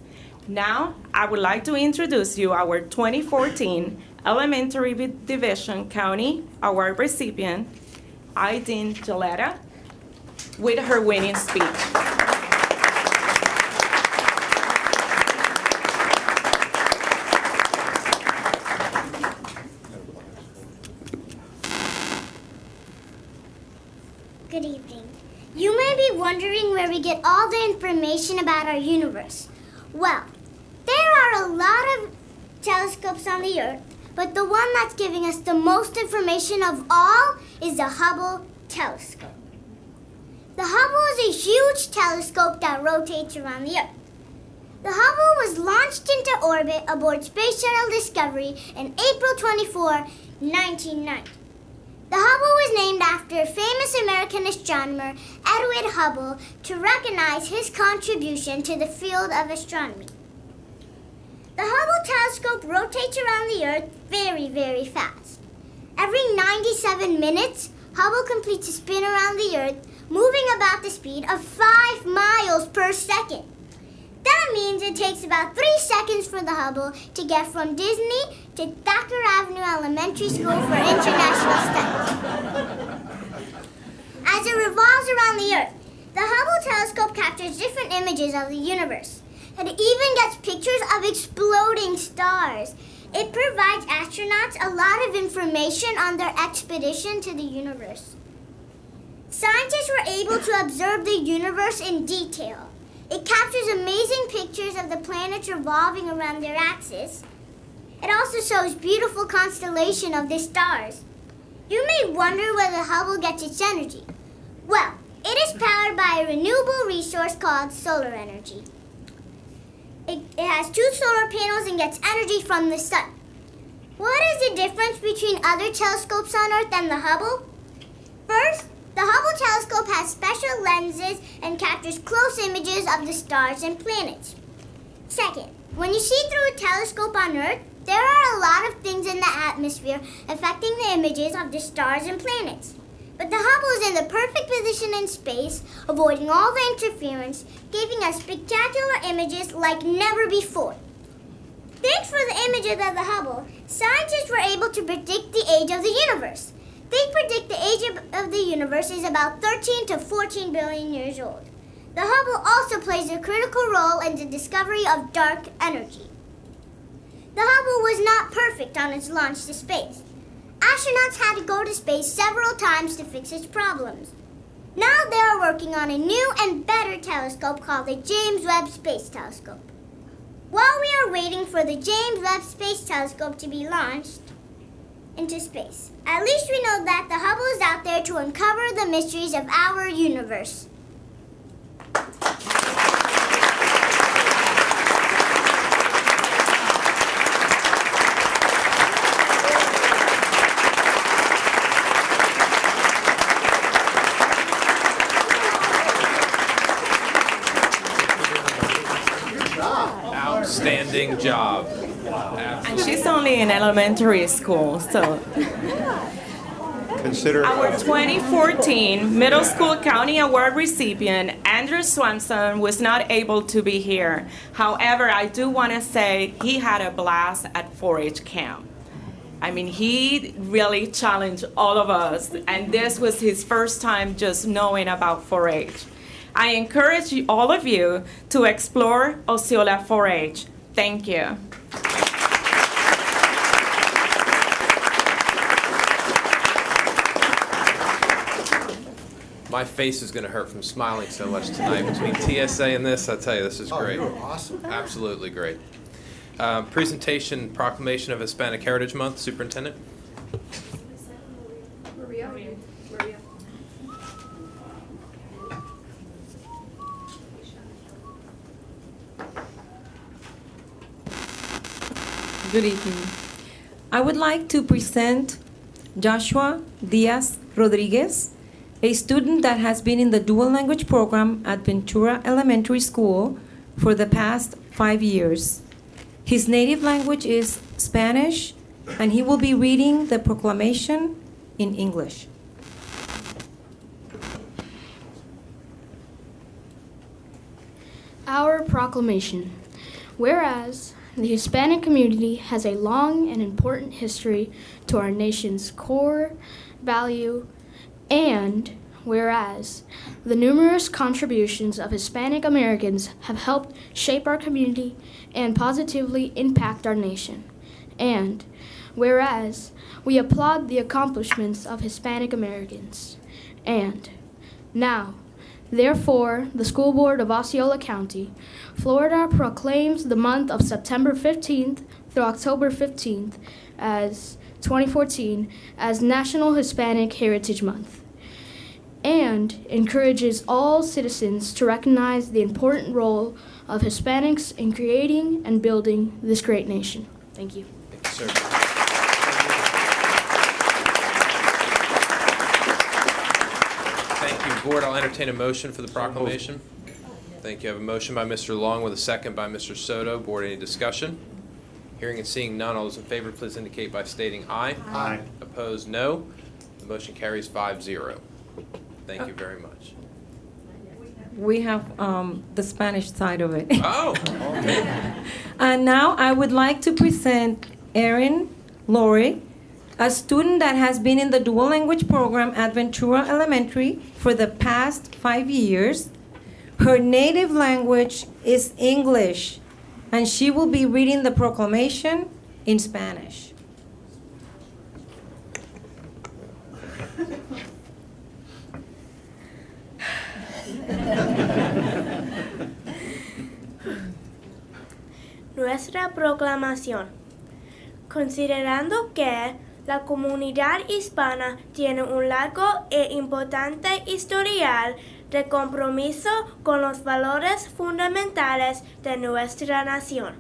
Now, I would like to introduce you our 2014 Elementary Division County Award recipient, Aideen Gilletta, with her winning speech. Good evening. You may be wondering where we get all the information about our universe. Well, there are a lot of telescopes on the Earth, but the one that's giving us the most information of all is the Hubble telescope. The Hubble is a huge telescope that rotates around the Earth. The Hubble was launched into orbit aboard Space Shuttle Discovery in April 24, 1990. The Hubble was named after famous American astronomer Edwin Hubble to recognize his contribution to the field of astronomy. The Hubble telescope rotates around the Earth very, very fast. Every 97 minutes, Hubble completes a spin around the Earth, moving about the speed of 5 miles per second. That means it takes about 3 seconds for the Hubble to get from Disney to Thacker Avenue Elementary School for international studies. As it revolves around the Earth, the Hubble telescope captures different images of the universe. It even gets pictures of exploding stars. It provides astronauts a lot of information on their expedition to the universe. Scientists were able to observe the universe in detail. It captures amazing pictures of the planets revolving around their axis. It also shows beautiful constellation of the stars. You may wonder where the Hubble gets its energy. Well, it is powered by a renewable resource called solar energy. It has 2 solar panels and gets energy from the sun. What is the difference between other telescopes on Earth and the Hubble? First, the Hubble telescope has special lenses and captures close images of the stars and planets. Second, when you see through a telescope on Earth, there are a lot of things in the atmosphere affecting the images of the stars and planets. But the Hubble is in the perfect position in space, avoiding all the interference, giving us spectacular images like never before. Thanks for the images of the Hubble, scientists were able to predict the age of the universe. They predict the age of the universe is about 13 to 14 billion years old. The Hubble also plays a critical role in the discovery of dark energy. The Hubble was not perfect on its launch to space. Astronauts had to go to space several times to fix its problems. Now they are working on a new and better telescope called the James Webb Space Telescope. While we are waiting for the James Webb Space Telescope to be launched into space, at least we know that the Hubble is out there to uncover the mysteries of our universe. Outstanding job. And she's only in elementary school, so. Consider Our 2014 Middle School County Award recipient, Andrew Swanson, was not able to be here. However, I do want to say he had a blast at 4-H camp. I mean, he really challenged all of us, and this was his first time just knowing about 4-H. I encourage all of you to explore Osceola 4-H. Thank you. My face is going to hurt from smiling so much tonight. Between TSA and this, I tell you, this is great. Oh, you were awesome. Absolutely great. Presentation, proclamation of Hispanic Heritage Month, Superintendent. Maria. Good evening. I would like to present Joshua Diaz Rodriguez, a student that has been in the dual language program at Ventura Elementary School for the past 5 years. His native language is Spanish, and he will be reading the proclamation in English. Our proclamation. Whereas the Hispanic community has a long and important history to our nation's core value, and whereas the numerous contributions of Hispanic Americans have helped shape our community and positively impact our nation, and whereas we applaud the accomplishments of Hispanic Americans, and now, therefore, the School Board of Osceola County, Florida proclaims the month of September 15th through October 15th as 2014 as National Hispanic Heritage Month, and encourages all citizens to recognize the important role of Hispanics in creating and building this great nation. Thank you. Thank you, sir. Thank you, Board. I'll entertain a motion for the proclamation. Thank you. I have a motion by Mr. Long with a second by Mr. Soto. Board, any discussion? Hearing and seeing none, all those in favor, please indicate by stating aye. Aye. Opposed, no. The motion carries 5-0. Thank you very much. We have the Spanish side of it. Oh, okay. And now I would like to present Erin Lori, a student that has been in the dual language program at Ventura Elementary for the past 5 years. Her native language is English, and she will be reading the proclamation in Spanish. Nuestra proclamación. Considerando que la comunidad hispana tiene un largo e importante historial de compromiso con los valores fundamentales de nuestra nación,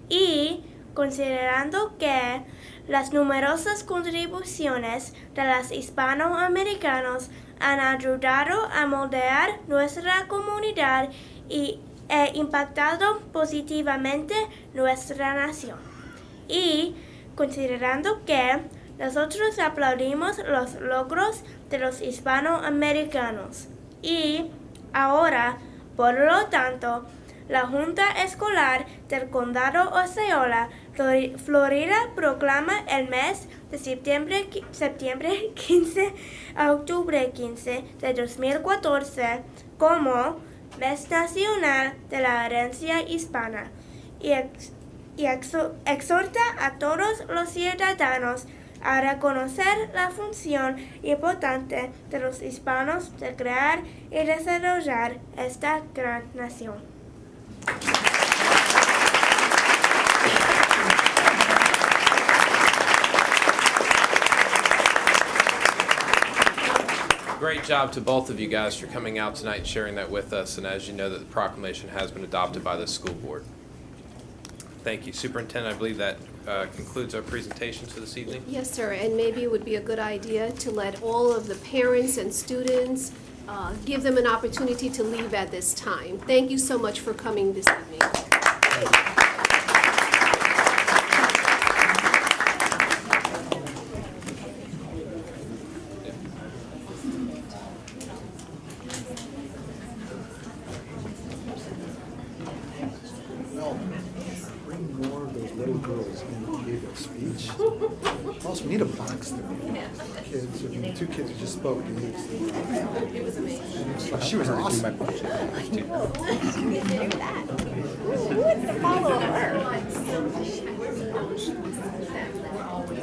y considerando que las numerosas contribuciones de los hispanoamericanos han ayudado a moldear nuestra comunidad e impactado positivamente nuestra nación, y considerando que nosotros aplaudimos los logros de los hispanoamericanos, y ahora, por lo tanto, la Junta Escolar del Condado Osceola, Florida, proclama el mes de septiembre 15 a octubre 15 de 2014 como Mes Nacional de la Herencia Hispana, y exhorta a todos los ciudadanos a reconocer la función importante de los hispanos de crear y desarrollar esta gran nación. Great job to both of you guys for coming out tonight and sharing that with us. And as you know, that the proclamation has been adopted by the school board. Thank you. Superintendent, I believe that concludes our presentations for this evening. Yes, sir, and maybe it would be a good idea to let all of the parents and students, give them an opportunity to leave at this time. Thank you so much for coming this evening. Bring more of those little girls in and give a speech. Also, we need a box there. Kids, two kids who just spoke. It was amazing. She was awesome. I know. Who didn't do that? Who wants to follow her?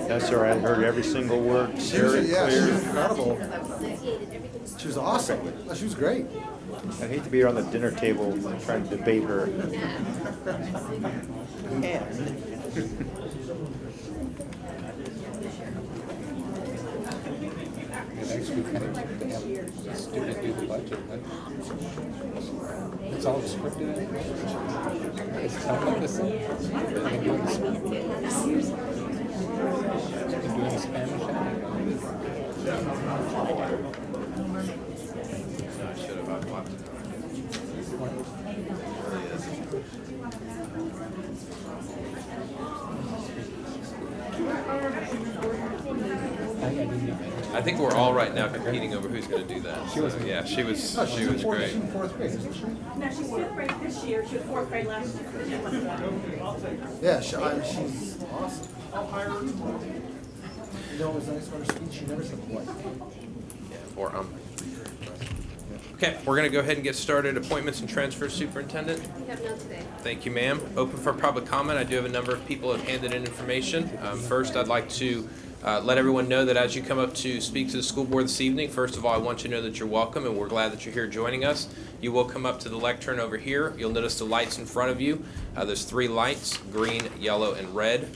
That's all right. I heard every single word. She was, Very yeah, she clear. was incredible. She was awesome. She was great. I'd hate to be here on the dinner table trying to debate her. Next week, I have a student do the budget. It's all scripted. It's not like this. Doing Spanish. I should have. I've watched it. I think we're all right now competing over who's going to do that. So, yeah, she was great. She's in fourth grade, isn't she? No, she's fifth grade this year. She was fourth grade last year. Yeah, she's awesome. You know, it was nice about her speech. She never said what. Or Okay, we're going to go ahead and get started. Appointments and transfers, Superintendent. We have none today. Thank you, ma'am. Open for public comment. I do have a number of people who have handed in information. First, I'd like to let everyone know that as you come up to speak to the school board this evening, first of all, I want you to know that you're welcome and we're glad that you're here joining us. You will come up to the lectern over here. You'll notice the lights in front of you. There's 3 lights, green, yellow, and red.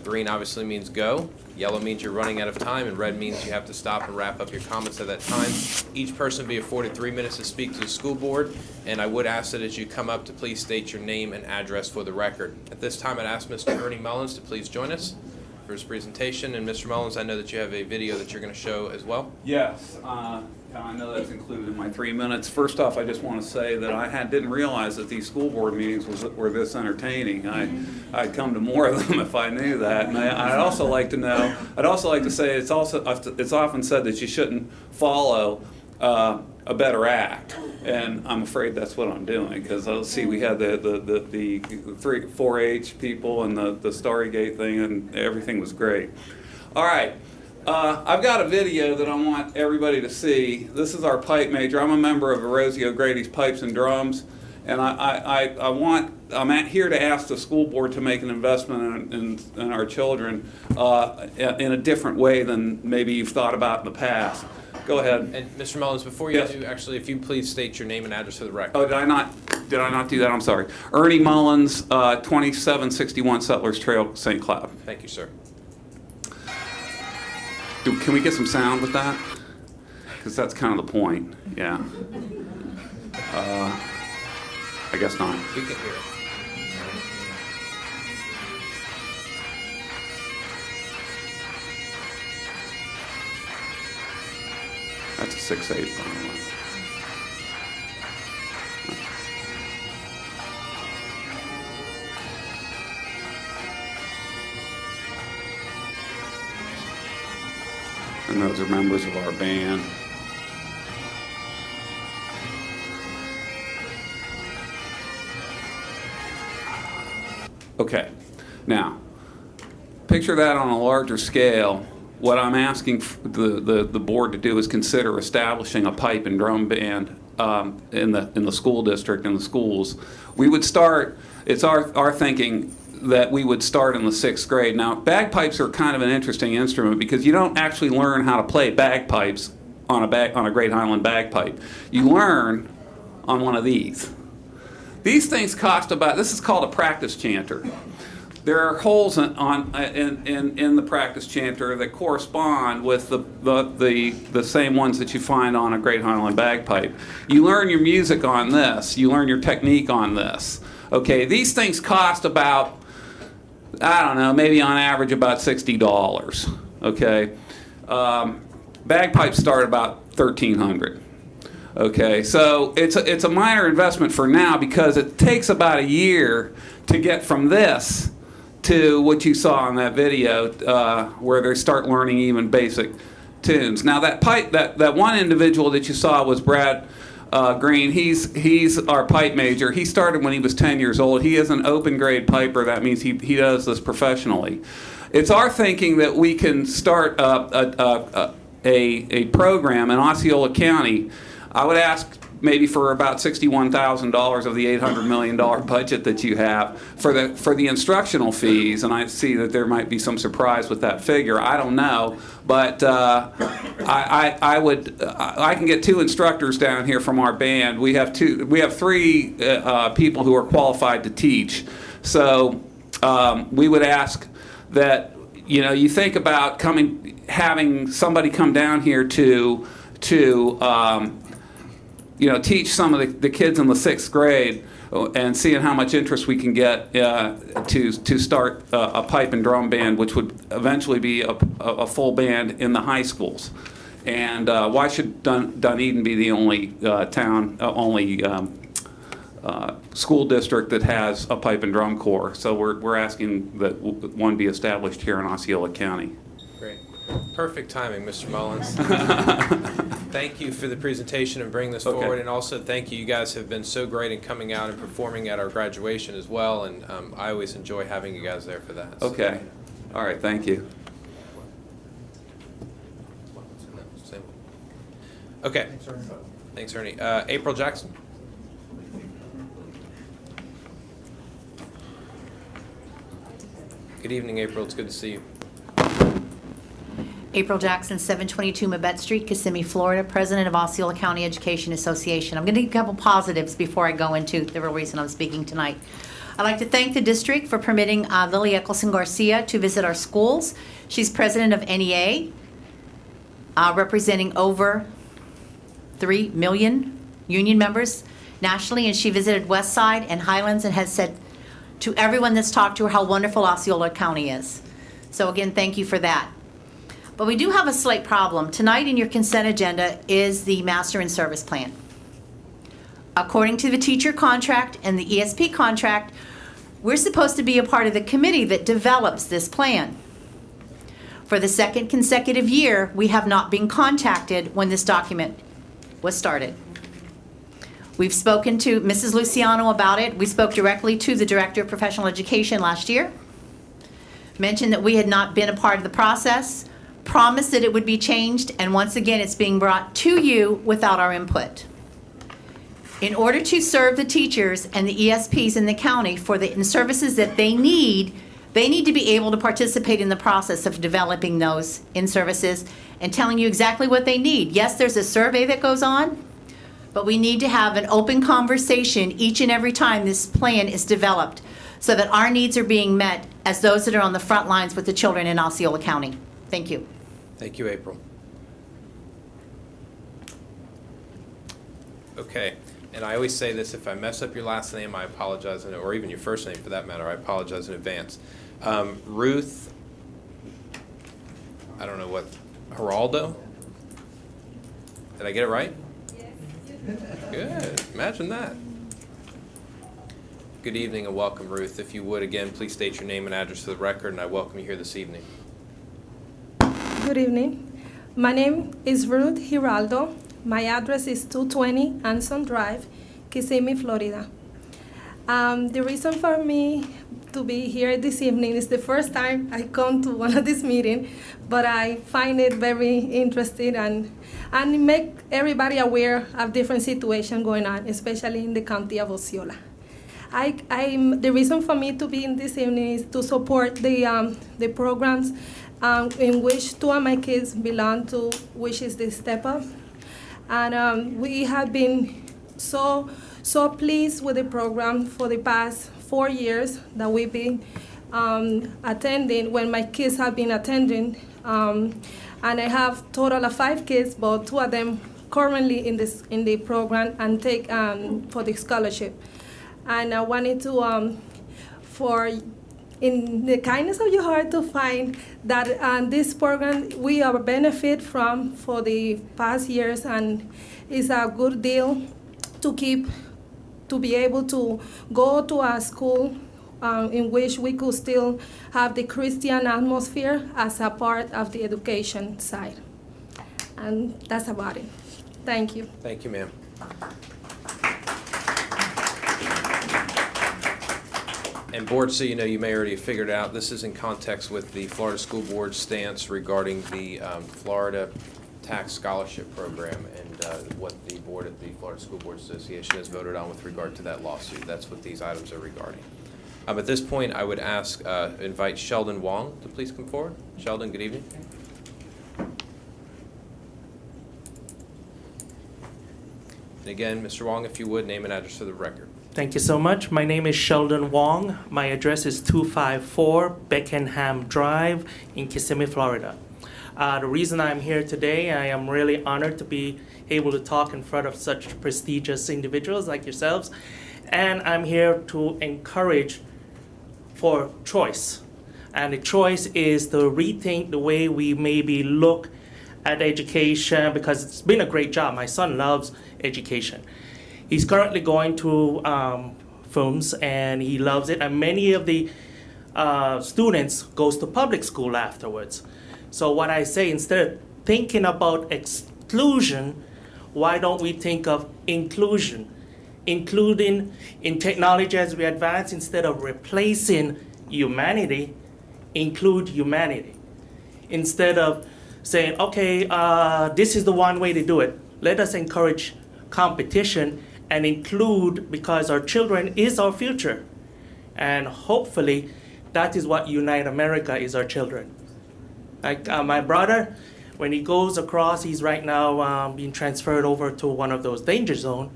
Green obviously means go, yellow means you're running out of time, and red means you have to stop and wrap up your comments at that time. Each person will be afforded 3 minutes to speak to the school board, and I would ask that as you come up to please state your name and address for the record. At this time, I'd ask Mr. Ernie Mullins to please join us for his presentation. And Mr. Mullins, I know that you have a video that you're going to show as well. Yes, I know that's included in my 3 minutes. First off, I just want to say that I didn't realize that these school board meetings were this entertaining. I'd come to more of them if I knew that. And I'd also like to say it's often said that you shouldn't follow a better act, and I'm afraid that's what I'm doing, because see, we had the 4-H people and the Starrygate thing, and everything was great. All right. I've got a video that I want everybody to see. This is our pipe major. I'm a member of Rosie O'Grady's Pipes and Drums, and I'm here to ask the school board to make an investment in our children in a different way than maybe you've thought about in the past. Go ahead. And Mr. Mullins, before you Yes. do, actually, if you please state your name and address for the record. Oh, did I not do that? I'm sorry. Ernie Mullins, 2761 Settlers Trail, St. Cloud. Thank you, sir. Can we get some sound with that? Because that's kind of the point. Yeah. I guess not. We can hear it. That's a 6/8, by the way. And those are members of our band. Okay, now, picture that on a larger scale. What I'm asking the board to do is consider establishing a pipe and drum band in the school district and the schools. We would start. It's our thinking. that we would start in the 6th grade. Now, bagpipes are kind of an interesting instrument because you don't actually learn how to play bagpipes on a Great Highland bagpipe. You learn on one of these. These things cost about, this is called a practice chanter. There are holes in the practice chanter that correspond with the same ones that you find on a Great Highland bagpipe. You learn your music on this. You learn your technique on this. Okay, these things cost about, I don't know, maybe on average about $60. Okay, bagpipes start about $1,300. Okay, so it's a minor investment for now because it takes about a year to get from this to what you saw in that video, where they start learning even basic tunes. Now that one individual that you saw was Brad Green. He's our pipe major. He started when he was 10 years old. He is an open grade piper. That means he does this professionally. It's our thinking that we can start a program in Osceola County. I would ask maybe for about $61,000 of the $800 million budget that you have for the instructional fees, and I see that there might be some surprise with that figure. I don't know, but I can get 2 instructors down here from our band. We have 3 people who are qualified to teach. So we would ask that you think about having somebody come down here to teach some of the kids in the 6th grade and seeing how much interest we can get to start a pipe and drum band, which would eventually be a full band in the high schools. And why should Dunedin be the only school district that has a pipe and drum corps? So we're asking that one be established here in Osceola County. Great. Perfect timing, Mr. Mullins. Thank you for the presentation and bringing this forward, and also thank you. You guys have been so great in coming out and performing at our graduation as well, and I always enjoy having you guys there for that. So. Okay. All right. Thank you. Okay. Thanks, Ernie. April Jackson. Good evening, April. It's good to see you. April Jackson, 722 Mabette Street, Kissimmee, Florida, President of Osceola County Education Association. I'm going to give a couple positives before I go into the real reason I'm speaking tonight. I'd like to thank the district for permitting Lily Eccleston Garcia to visit our schools. She's president of NEA, representing over 3 million union members nationally, and she visited Westside and Highlands and has said to everyone that's talked to her how wonderful Osceola County is. So again, thank you for that. But we do have a slight problem. Tonight in your consent agenda is the Master in Service Plan. According to the teacher contract and the ESP contract, we're supposed to be a part of the committee that develops this plan. For the 2nd consecutive year, we have not been contacted when this document was started. We've spoken to Mrs. Luciano about it. We spoke directly to the Director of Professional Education last year, mentioned that we had not been a part of the process, promised that it would be changed, and once again, it's being brought to you without our input. In order to serve the teachers and the ESPs in the county for the services that they need to be able to participate in the process of developing those in-services and telling you exactly what they need. Yes, there's a survey that goes on, but we need to have an open conversation each and every time this plan is developed so that our needs are being met as those that are on the front lines with the children in Osceola County. Thank you. Thank you, April. Okay, and I always say this, if I mess up your last name, I apologize, or even your first name for that matter, I apologize in advance. Ruth, I don't know what, Geraldo? Did I get it right? Yes. Good, imagine that. Good evening and welcome, Ruth. If you would, again, please state your name and address for the record, and I welcome you here this evening. Good evening. My name is Ruth Giraldo. My address is 220 Anson Drive, Kissimmee, Florida. The reason for me to be here this evening is the first time I come to one of these meetings, but I find it very interesting and make everybody aware of different situations going on, especially in the county of Osceola. The reason for me to be in this evening is to support the programs in which two of my kids belong to, which is the Step Up. And we have been so pleased with the program for the past 4 years that we've been attending, when my kids have been attending. And I have total of 5 kids, but 2 of them currently in the program and take for the scholarship. And I wanted to, in the kindness of your heart, to find that this program we have benefit from for the past years, and it's a good deal to be able to go to a school in which we could still have the Christian atmosphere as a part of the education side. And that's about it. Thank you. Thank you, ma'am. And board, so you know, you may already have figured out, this is in context with the Florida School Board's stance regarding the Florida Tax Scholarship Program and what the board at the Florida School Board Association has voted on with regard to that lawsuit. That's what these items are regarding. At this point, I would invite Sheldon Wong to please come forward. Sheldon, good evening. And again, Mr. Wong, if you would, name and address for the record. Thank you so much. My name is Sheldon Wong. My address is 254 Beckenham Drive in Kissimmee, Florida. The reason I'm here today, I am really honored to be able to talk in front of such prestigious individuals like yourselves. And I'm here to encourage for choice. And the choice is to rethink the way we maybe look at education, because it's been a great job. My son loves education. He's currently going to films and he loves it. And many of the students goes to public school afterwards. So what I say, instead of thinking about exclusion, why don't we think of inclusion? Including in technology as we advance, instead of replacing humanity, include humanity. Instead of saying, okay, this is the one way to do it. Let us encourage competition and include, because our children is our future. And hopefully that is what Unite America is, our children. Like my brother, when he goes across, he's right now being transferred over to one of those danger zones.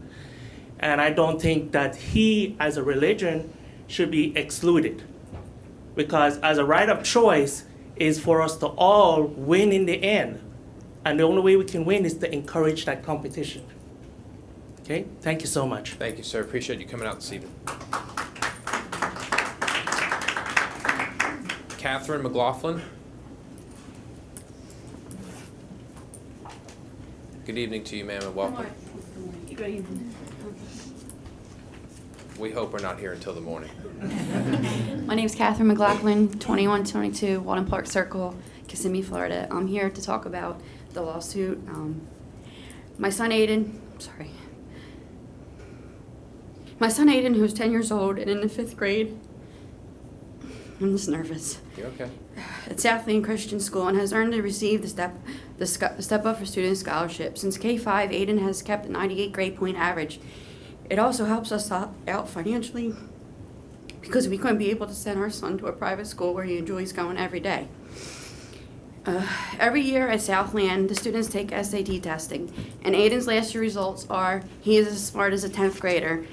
And I don't think that he, as a religion, should be excluded. Because as a right of choice is for us to all win in the end. And the only way we can win is to encourage that competition. Okay, thank you so much. Thank you, sir. Appreciate you coming out this evening. Catherine McLaughlin. Good evening to you, ma'am, and welcome. Good evening. We hope we're not here until the morning. My name is Catherine McLaughlin, 2122 Walden Park Circle, Kissimmee, Florida. I'm here to talk about the lawsuit. My son Aiden, who's 10 years old and in the 5th grade, I'm just nervous. You okay? At Southland Christian School, and has earned and received the Step Up for Students Scholarship. Since K-5, Aiden has kept a 98 grade point average. It also helps us out financially because we couldn't be able to send our son to a private school where he enjoys going every day. Every year at Southland, the students take SAT testing, and Aiden's last year results are he is as smart as a 10th grader.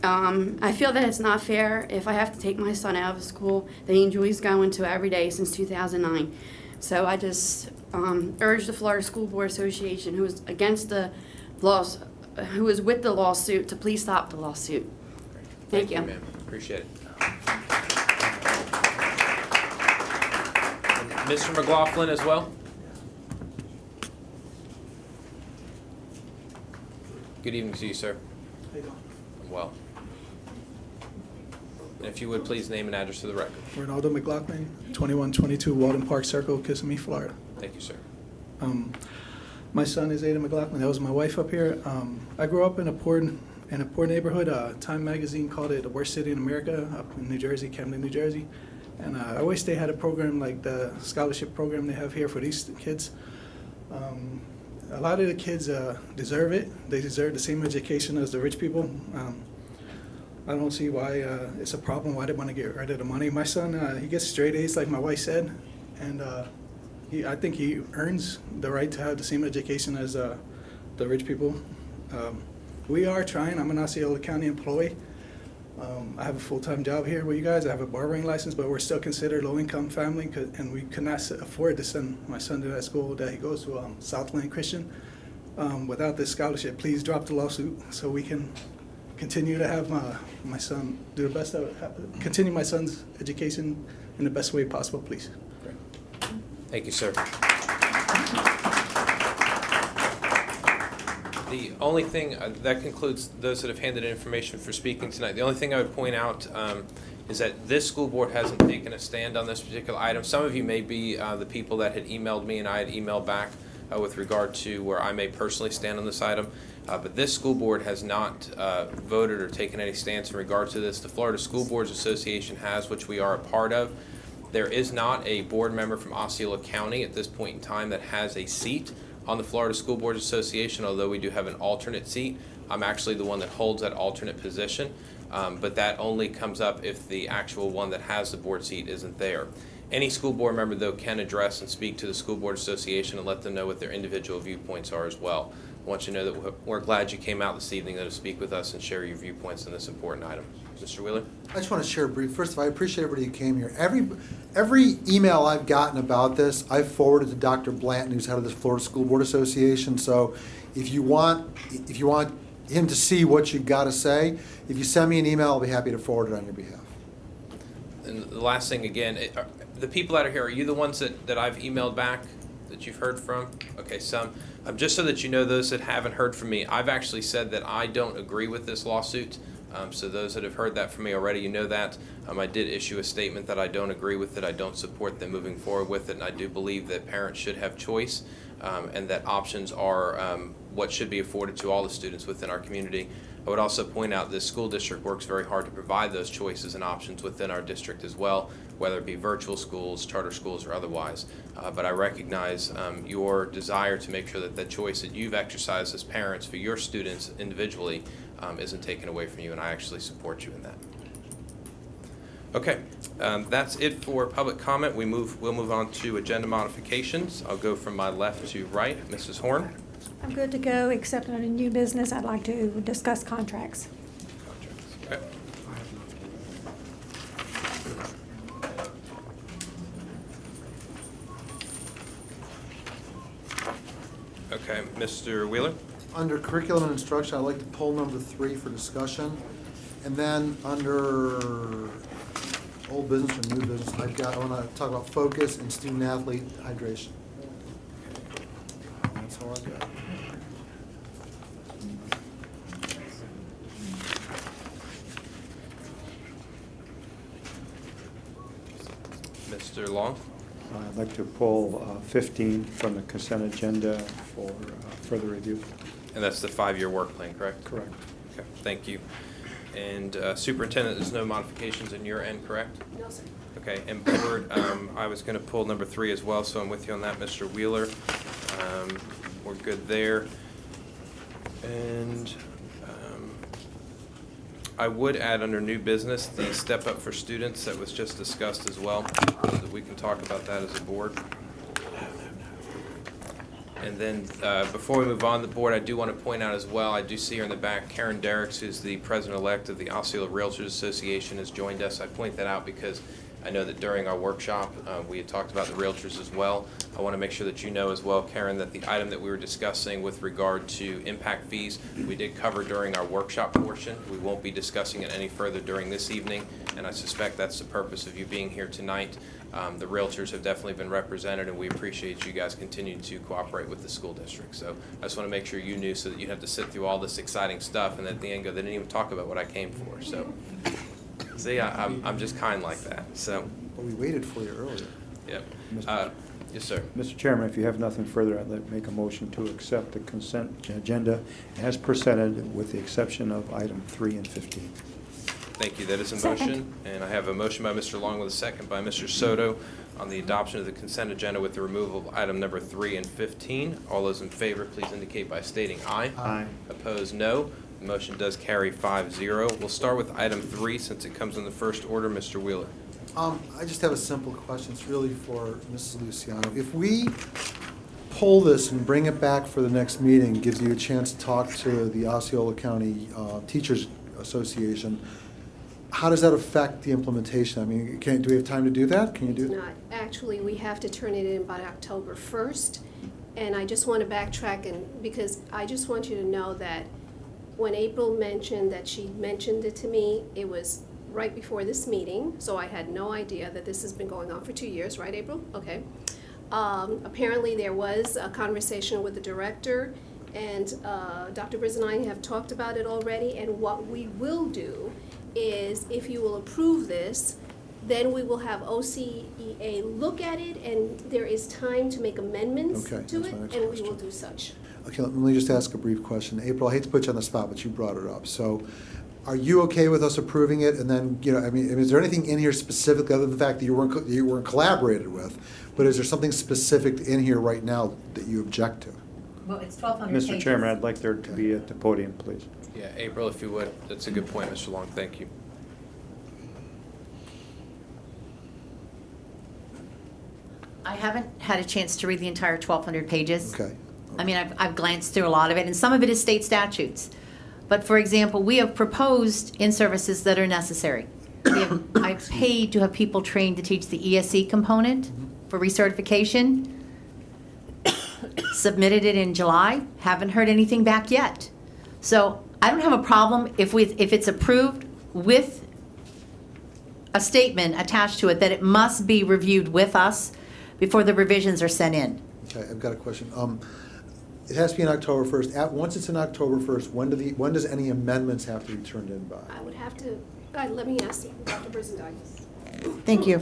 I feel that it's not fair if I have to take my son out of a school that he enjoys going to every day since 2009. So I just urge the Florida School Board Association, who is against the laws, who is with the lawsuit, to please stop the lawsuit. Thank you. Ma'am. Appreciate it. Mr. McLaughlin as well. Good evening to you, sir. How you doing? I'm well. And if you would please name and address for the record. Ronaldo McLaughlin, 2122 Walden Park Circle, Kissimmee, Florida. Thank you, sir. My son is Ada McLaughlin. That was my wife up here. I grew up in a poor neighborhood. Time magazine called it the worst city in America, up in New Jersey, Camden, New Jersey. And I wish they had a program like the scholarship program they have here for these kids. A lot of the kids deserve it. They deserve the same education as the rich people. I don't see why it's a problem, why they want to get rid of the money. My son, he gets straight A's like my wife said, and I think he earns the right to have the same education as the rich people. We are trying. I'm an Osceola County employee. I have a full-time job here with you guys. I have a barbering license, but we're still considered low-income family, and we could not afford to send my son to that school that he goes to, Southland Christian. Without this scholarship, please drop the lawsuit so we can continue to have my son do the best of continue my son's education in the best way possible, please. Great. Thank you, sir. The only thing that concludes those that have handed in information for speaking tonight. The only thing I would point out is that this school board hasn't taken a stand on this particular item. Some of you may be the people that had emailed me and I had emailed back with regard to where I may personally stand on this item. But this school board has not voted or taken any stance in regard to this. The Florida School Boards Association has, which we are a part of. There is not a board member from Osceola County at this point in time that has a seat on the Florida School Boards Association, although we do have an alternate seat. I'm actually the one that holds that alternate position, but that only comes up if the actual one that has the board seat isn't there. Any school board member, though, can address and speak to the School Board Association and let them know what their individual viewpoints are as well. I want you to know that we're glad you came out this evening to speak with us and share your viewpoints on this important item. Mr. Wheeler? I just want to share a brief. First of all, I appreciate everybody who came here. Every email I've gotten about this, I've forwarded to Dr. Blanton, who's head of the Florida School Board Association. So if you want him to see what you've got to say, if you send me an email, I'll be happy to forward it on your behalf. And the last thing, again, the people that are here, are you the ones that I've emailed back that you've heard from? Okay, some. Just so that you know, those that haven't heard from me, I've actually said that I don't agree with this lawsuit. So those that have heard that from me already, you know that. I did issue a statement that I don't agree with it. I don't support them moving forward with it. And I do believe that parents should have choice and that options are what should be afforded to all the students within our community. I would also point out this school district works very hard to provide those choices and options within our district as well, whether it be virtual schools, charter schools, or otherwise. But I recognize your desire to make sure that the choice that you've exercised as parents for your students individually isn't taken away from you, and I actually support you in that. Okay, that's it for public comment. We'll move on to agenda modifications. I'll go from my left to right. Mrs. Horn. I'm good to go, except under new business, I'd like to discuss contracts. Okay. Okay, Mr. Wheeler. Under curriculum and instruction, I'd like to pull number 3 for discussion. And then under old business or new business, I want to talk about focus and student athlete hydration. That's all I got. Mr. Long. I'd like to pull 15 from the consent agenda for further review. And that's the 5-year work plan, correct? Correct. Okay, thank you. And Superintendent, there's no modifications on your end, correct? No, sir. Okay, and Board, I was going to pull number 3 as well, so I'm with you on that, Mr. Wheeler. We're good there. And I would add under new business the step up for students that was just discussed as well, so that we can talk about that as a board. And then before we move on the board, I do want to point out as well, I do see her in the back, Karen Derricks, who's the president-elect of the Osceola Realtors Association, has joined us. I point that out because I know that during our workshop, we had talked about the realtors as well. I want to make sure that you know as well, Karen, that the item that we were discussing with regard to impact fees, we did cover during our workshop portion. We won't be discussing it any further during this evening, and I suspect that's the purpose of you being here tonight. The realtors have definitely been represented, and we appreciate you guys continuing to cooperate with the school district. So I just want to make sure you knew so that you have to sit through all this exciting stuff, and at the end go, they didn't even talk about what I came for. So see, I'm just kind like that. So. Well, we waited for you earlier. Yep. Yes, sir. Mr. Chairman, if you have nothing further, I'd like to make a motion to accept the consent agenda as presented with the exception of item 3 and 15. Thank you. That is a motion, and I have a motion by Mr. Long with a second by Mr. Soto on the adoption of the consent agenda with the removal of item number 3 and 15. All those in favor, please indicate by stating aye. Aye. Opposed, no. The motion does carry 5-0. We'll start with item 3 since it comes in the first order. Mr. Wheeler. I just have a simple question. It's really for Mrs. Luciano. If we pull this and bring it back for the next meeting, gives you a chance to talk to the Osceola County Teachers Association, how does that affect the implementation? I mean, do we have time to do that? Can you do It's it? not. Actually, we have to turn it in by October 1st. And I just want to backtrack because I just want you to know that when April mentioned that she mentioned it to me, it was right before this meeting, so I had no idea that this has been going on for 2 years, right, April? Okay. Apparently, there was a conversation with the director, and Dr. Briz and I have talked about it already, and what we will do is, if you will approve this, then we will have OCEA look at it, and there is time to make amendments Okay, to that's it, my next and we question. will do such. Okay, let me just ask a brief question. April, I hate to put you on the spot, but you brought it up. So are you okay with us approving it? And then, I mean, is there anything in here specifically, other than the fact that you weren't collaborated with, but is there something specific in here right now that you object to? Well, it's 1,200 pages. Mr. Chairman, I'd like there to be at the podium, please. Yeah, April, if you would. That's a good point, Mr. Long. Thank you. I haven't had a chance to read the entire 1,200 pages. Okay. I mean, I've glanced through a lot of it, and some of it is state statutes. But for example, we have proposed in-services that are necessary. I've paid to have people trained to teach the ESE component for recertification. Submitted it in July, haven't heard anything back yet. So I don't have a problem if it's approved with a statement attached to it that it must be reviewed with us before the revisions are sent in. Okay, I've got a question. It has to be on October 1st. Once it's in October 1st, when does any amendments have to be turned in by? I would have to, let me ask Dr. Brizendine. Thank you.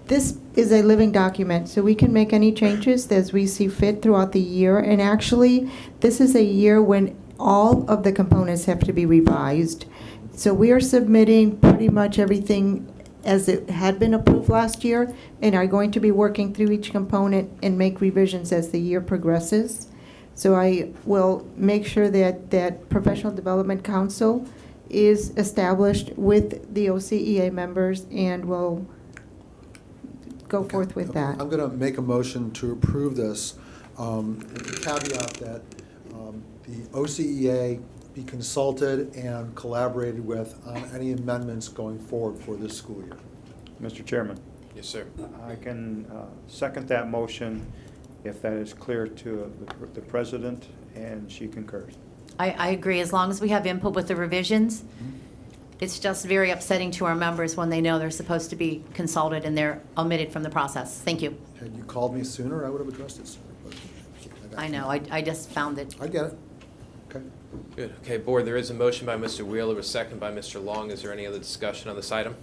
This is a living document, so we can make any changes as we see fit throughout the year. And actually, this is a year when all of the components have to be revised. So we are submitting pretty much everything as it had been approved last year, and are going to be working through each component and make revisions as the year progresses. So I will make sure that Professional Development Council is established with the OCEA members, and will go forth with that. I'm going to make a motion to approve this, with the caveat that the OCEA be consulted and collaborated with on any amendments going forward for this school year. Mr. Chairman. Yes, sir. I can second that motion if that is clear to the president and she concurs. I agree, as long as we have input with the revisions. It's just very upsetting to our members when they know they're supposed to be consulted and they're omitted from the process. Thank you. Had you called me sooner, I would have addressed it sooner. But I know, I just found it. I get it. Okay. Good. Okay, Board, there is a motion by Mr. Wheeler, a second by Mr. Long. Is there any other discussion on this item?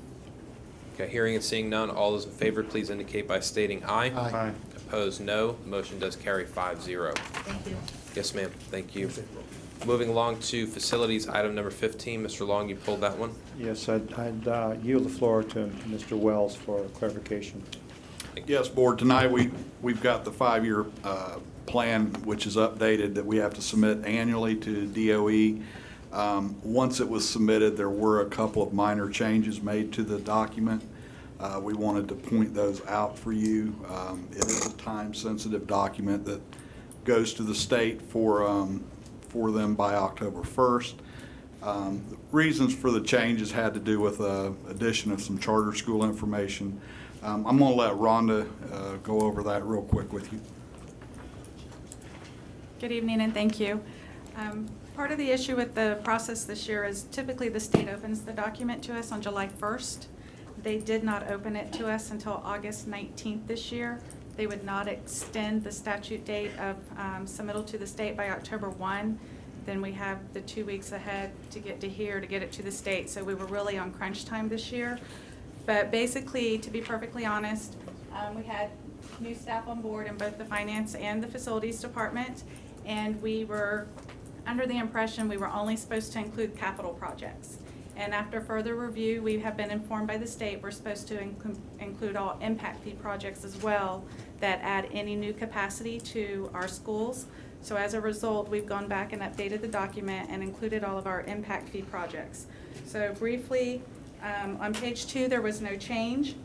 Okay, hearing and seeing none, all those in favor, please indicate by stating aye. Aye. Opposed, no. The motion does carry 5-0. Thank you. Yes, ma'am. Thank you. Moving along to facilities, item number 15. Mr. Long, you pulled that one? Yes, I'd yield the floor to Mr. Wells for clarification. Yes, Board, tonight we've got the 5-year plan, which is updated, that we have to submit annually to DOE. Once it was submitted, there were a couple of minor changes made to the document. We wanted to point those out for you. It is a time-sensitive document that goes to the state for them by October 1st. The reasons for the changes had to do with addition of some charter school information. I'm going to let Rhonda go over that real quick with you. Good evening and thank you. Part of the issue with the process this year is typically the state opens the document to us on July 1st. They did not open it to us until August 19th this year. They would not extend the statute date of submittal to the state by October 1. Then we have the 2 weeks ahead to get to here to get it to the state. So we were really on crunch time this year. But basically, to be perfectly honest, we had new staff on board in both the finance and the facilities department, and we were under the impression we were only supposed to include capital projects. And after further review, we have been informed by the state we're supposed to include all impact fee projects as well that add any new capacity to our schools. So as a result, we've gone back and updated the document and included all of our impact fee projects. So briefly, on page 2, there was no change.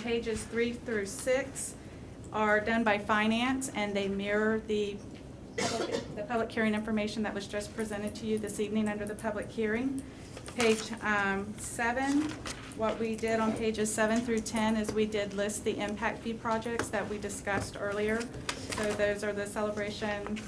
Pages 3 through 6 are done by finance, and they mirror the public hearing information that was just presented to you this evening under the public hearing. Page 7, what we did on pages 7 through 10 is we did list the impact fee projects that we discussed earlier. So those are the Celebration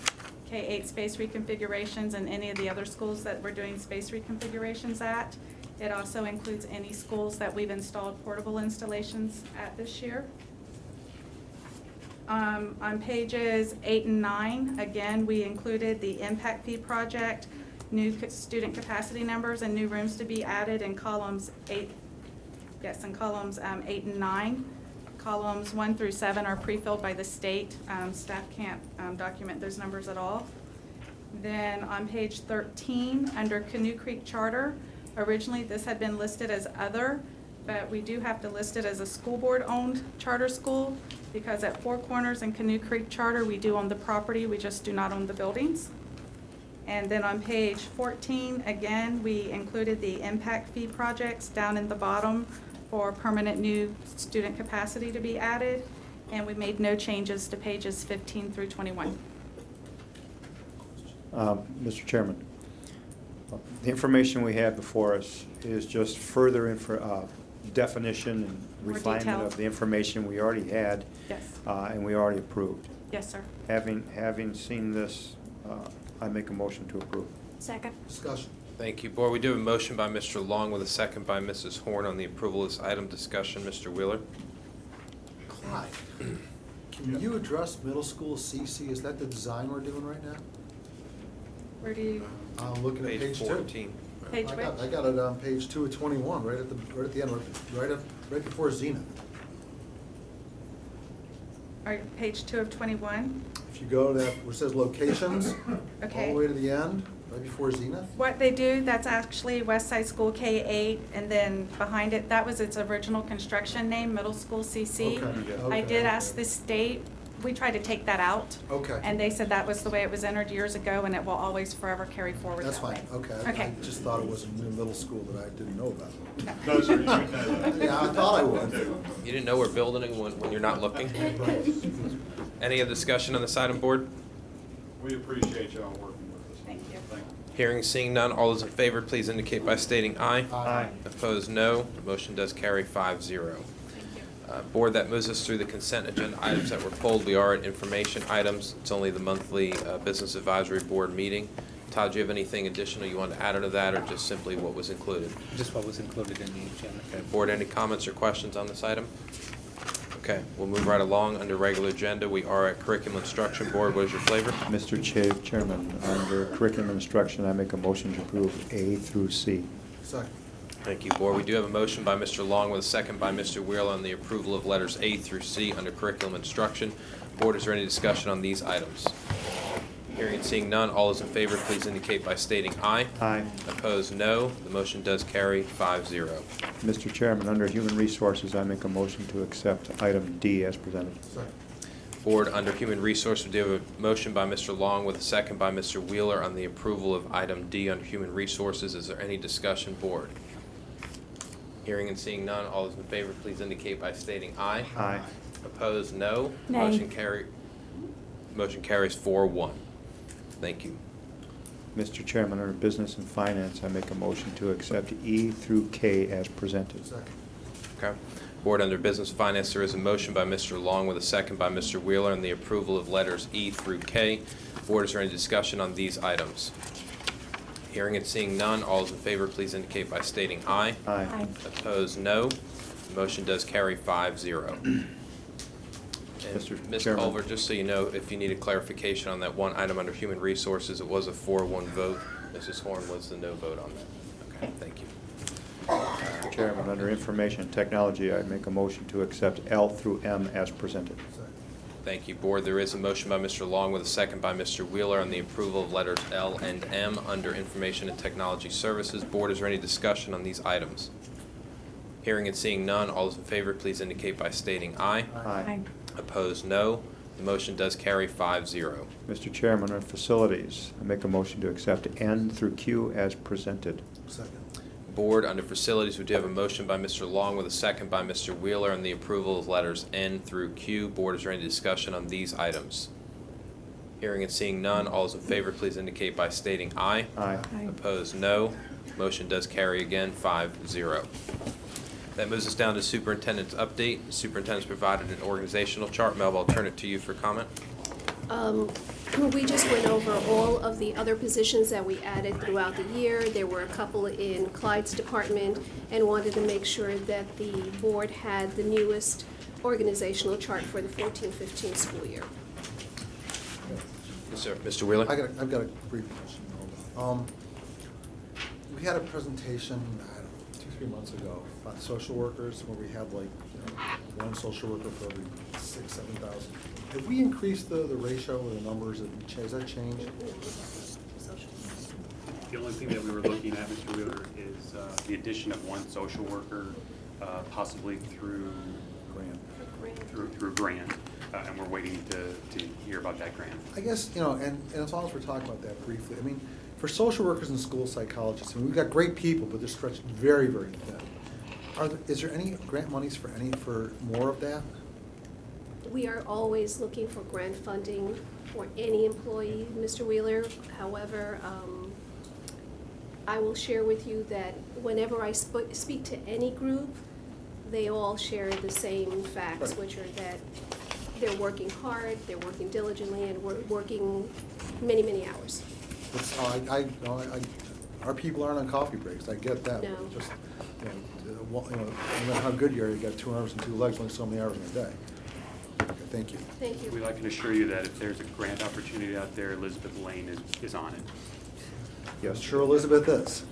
K-8 space reconfigurations and any of the other schools that we're doing space reconfigurations at. It also includes any schools that we've installed portable installations at this year. On pages 8 and 9, again, we included the impact fee project, new student capacity numbers, and new rooms to be added in columns 8. Yes, in columns 8 and 9. Columns 1 through 7 are pre-filled by the state. Staff can't document those numbers at all. Then on page 13, under Canoe Creek Charter, originally this had been listed as other, but we do have to list it as a school board-owned charter school because at Four Corners and Canoe Creek Charter, we do own the property, we just do not own the buildings. And then on page 14, again, we included the impact fee projects down in the bottom for permanent new student capacity to be added, and we made no changes to pages 15 through 21. Mr. Chairman, the information we have before us is just further definition and More refinement detail. of the information we already had. Yes. And we already approved. Yes, sir. Having seen this, I make a motion to approve. Second. Discussion. Thank you, Board. We do have a motion by Mr. Long with a second by Mrs. Horn on the approval of this item. Discussion, Mr. Wheeler. Clyde, can you address middle school CC? Is that the design we're doing right now? Where do you, I'm looking at page 2. 14. page I which? got it on page 2 of 21, right at the end, right before Zenith. All right, page 2 of 21. If you go to that where it says locations, all Okay. the way to the end, right before Zenith. What they do, that's actually West Side School K-8, and then behind it, that was its original construction name, Middle School CC. Okay, I okay, did ask okay. the state, we tried to take that out. Okay. And they said that was the way it was entered years ago, and it will always forever carry forward That's that way. fine, okay. Okay. I just thought it was a new middle school that I didn't know about. No, sir, you Yeah, I thought I would. You didn't know we're building it when you're not looking? Any other discussion on this item, Board? We appreciate y'all working with us. Thank you. Hearing, seeing none, all those in favor, please indicate by stating aye. Aye. Opposed, no. The motion does carry 5-0. Board, that moves us through the consent agenda items that were pulled. We are at information items. It's only the monthly Business Advisory Board meeting. Todd, do you have anything additional you want to add to that, or just simply what was included? Just what was included in the agenda. Okay, Board, any comments or questions on this item? Okay, we'll move right along. Under regular agenda, we are at Curriculum Instruction Board. What is your flavor? Mr. Chairman, under curriculum instruction, I make a motion to approve A through C. Second. Thank you, Board. We do have a motion by Mr. Long with a second by Mr. Wheeler on the approval of letters A through C under curriculum instruction. Board, is there any discussion on these items? Hearing and seeing none, all those in favor, please indicate by stating aye. Aye. Opposed, no. The motion does carry 5-0. Mr. Chairman, under human resources, I make a motion to accept item D as presented. Second. Board, under Human Resource, we do have a motion by Mr. Long with a second by Mr. Wheeler on the approval of item D under Human Resources. Is there any discussion, Board? Hearing and seeing none, all those in favor, please indicate by stating aye. Aye. Opposed, no. Nay. Motion carries 4-1. Thank you. Mr. Chairman, under business and finance, I make a motion to accept E through K as presented. Second. Okay. Board, under Business Finance, there is a motion by Mr. Long with a second by Mr. Wheeler on the approval of letters E through K. Board, is there any discussion on these items? Hearing and seeing none, all those in favor, please indicate by stating aye. Aye. Opposed, no. The motion does carry 5-0. And Mr. Ms. Chairman. Culver, just so you know, if you need a clarification on that one item under Human Resources, it was a 4-1 vote. Mrs. Horn was the no vote on that. Okay, thank you. Mr. Chairman, under information and technology, I make a motion to accept L through M as presented. Second. Thank you, Board. There is a motion by Mr. Long with a second by Mr. Wheeler on the approval of letters L and M under Information and Technology Services. Board, is there any discussion on these items? Hearing and seeing none, all those in favor, please indicate by stating aye. Aye. Opposed, no. The motion does carry 5-0. Mr. Chairman, on facilities, I make a motion to accept N through Q as presented. Second. Board, under facilities, we do have a motion by Mr. Long with a second by Mr. Wheeler on the approval of letters N through Q. Board, is there any discussion on these items? Hearing and seeing none, all those in favor please indicate by stating aye. Aye. Opposed, no. Motion does carry again, 5-0. That moves us down to superintendent's update. The superintendent's provided an organizational chart. Melba, I'll turn it to you for comment. We just went over all of the other positions that we added throughout the year. There were a couple in Clyde's department, and wanted to make sure that the board had the newest organizational chart for the 14-15 school year. Yes, sir. Mr. Wheeler? I've got a brief question. We had a presentation, I don't know, 2-3 months ago about social workers, where we had like, one social worker for every 6,000-7,000. Have we increased the ratio or the numbers? Has that changed? The only thing that we were looking at, Mr. Wheeler, is the addition of one social worker, possibly through grant, and we're waiting to hear about that grant. I guess, and as long as we're talking about that briefly, I mean, for social workers and school psychologists, I mean, we've got great people, but they're stretched very, very thin. Is there any grant monies for more of that? We are always looking for grant funding for any employee, Mr. Wheeler. However, I will share with you that whenever I speak to any group, they all share the same facts, Right. which are that they're working hard, they're working diligently, and we're working many, many hours. Our people aren't on coffee breaks. I get that. No. Just, no matter how good you are, you got 2 arms and 2 legs, only so many hours in a day. Okay, thank you. Thank you. I can assure you that if there's a grant opportunity out there, Elizabeth Lane is on it. Yes, sure, Elizabeth is.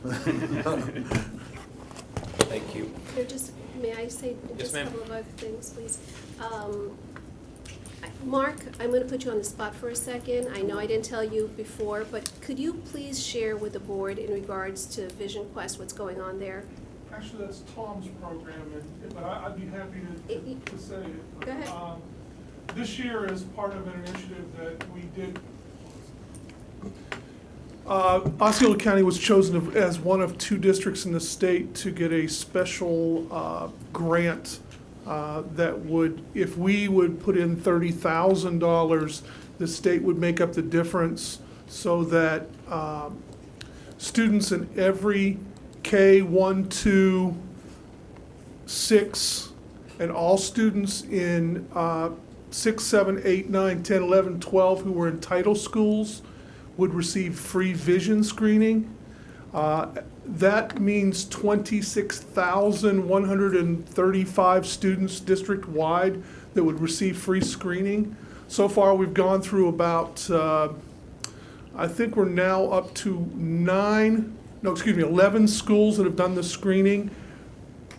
Thank you. May I say Yes, just a ma'am. couple of other things, please? Mark, I'm going to put you on the spot for a second. I know I didn't tell you before, but could you please share with the board in regards to Vision Quest, what's going on there? Actually, that's Tom's program, but I'd be happy to say it. Go ahead. This year, as part of an initiative that we did, Osceola County was chosen as one of 2 districts in the state to get a special grant that would, if we would put in $30,000, the state would make up the difference, so that students in every K-1, 2, 6, and all students in 6, 7, 8, 9, 10, 11, 12 who were in title schools would receive free vision screening. That means 26,135 students district-wide that would receive free screening. So far, we've gone through about, I think we're now up to 11 schools that have done the screening.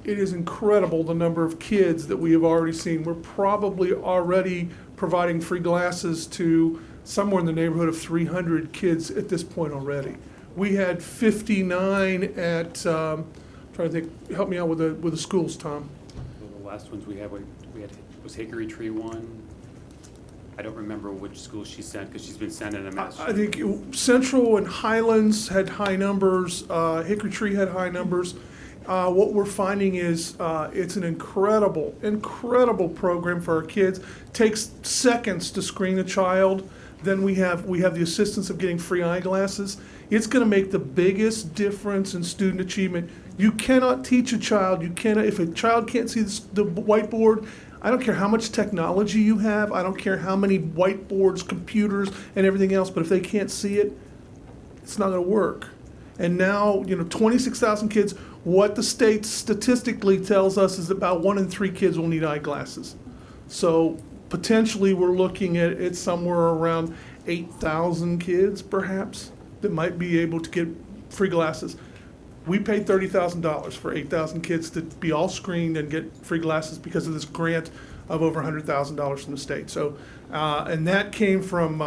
It is incredible the number of kids that we have already seen. We're probably already providing free glasses to somewhere in the neighborhood of 300 kids at this point already. We had 59 at, trying to think, help me out with the schools, Tom. The last ones we had was Hickory Tree one. I don't remember which school she sent, because she's been sending them out. I think Central and Highlands had high numbers, Hickory Tree had high numbers. What we're finding is it's an incredible program for our kids. Takes seconds to screen a child. Then we have the assistance of getting free eyeglasses. It's going to make the biggest difference in student achievement. You cannot teach a child. If a child can't see the whiteboard, I don't care how much technology you have. I don't care how many whiteboards, computers, and everything else. But if they can't see it, it's not going to work. And now, 26,000 kids. What the state statistically tells us is about 1 in 3 kids will need eyeglasses. So potentially, we're looking at somewhere around 8,000 kids, perhaps, that might be able to get free glasses. We paid $30,000 for 8,000 kids to be all screened and get free glasses because of this grant of over $100,000 from the state. So, and that came from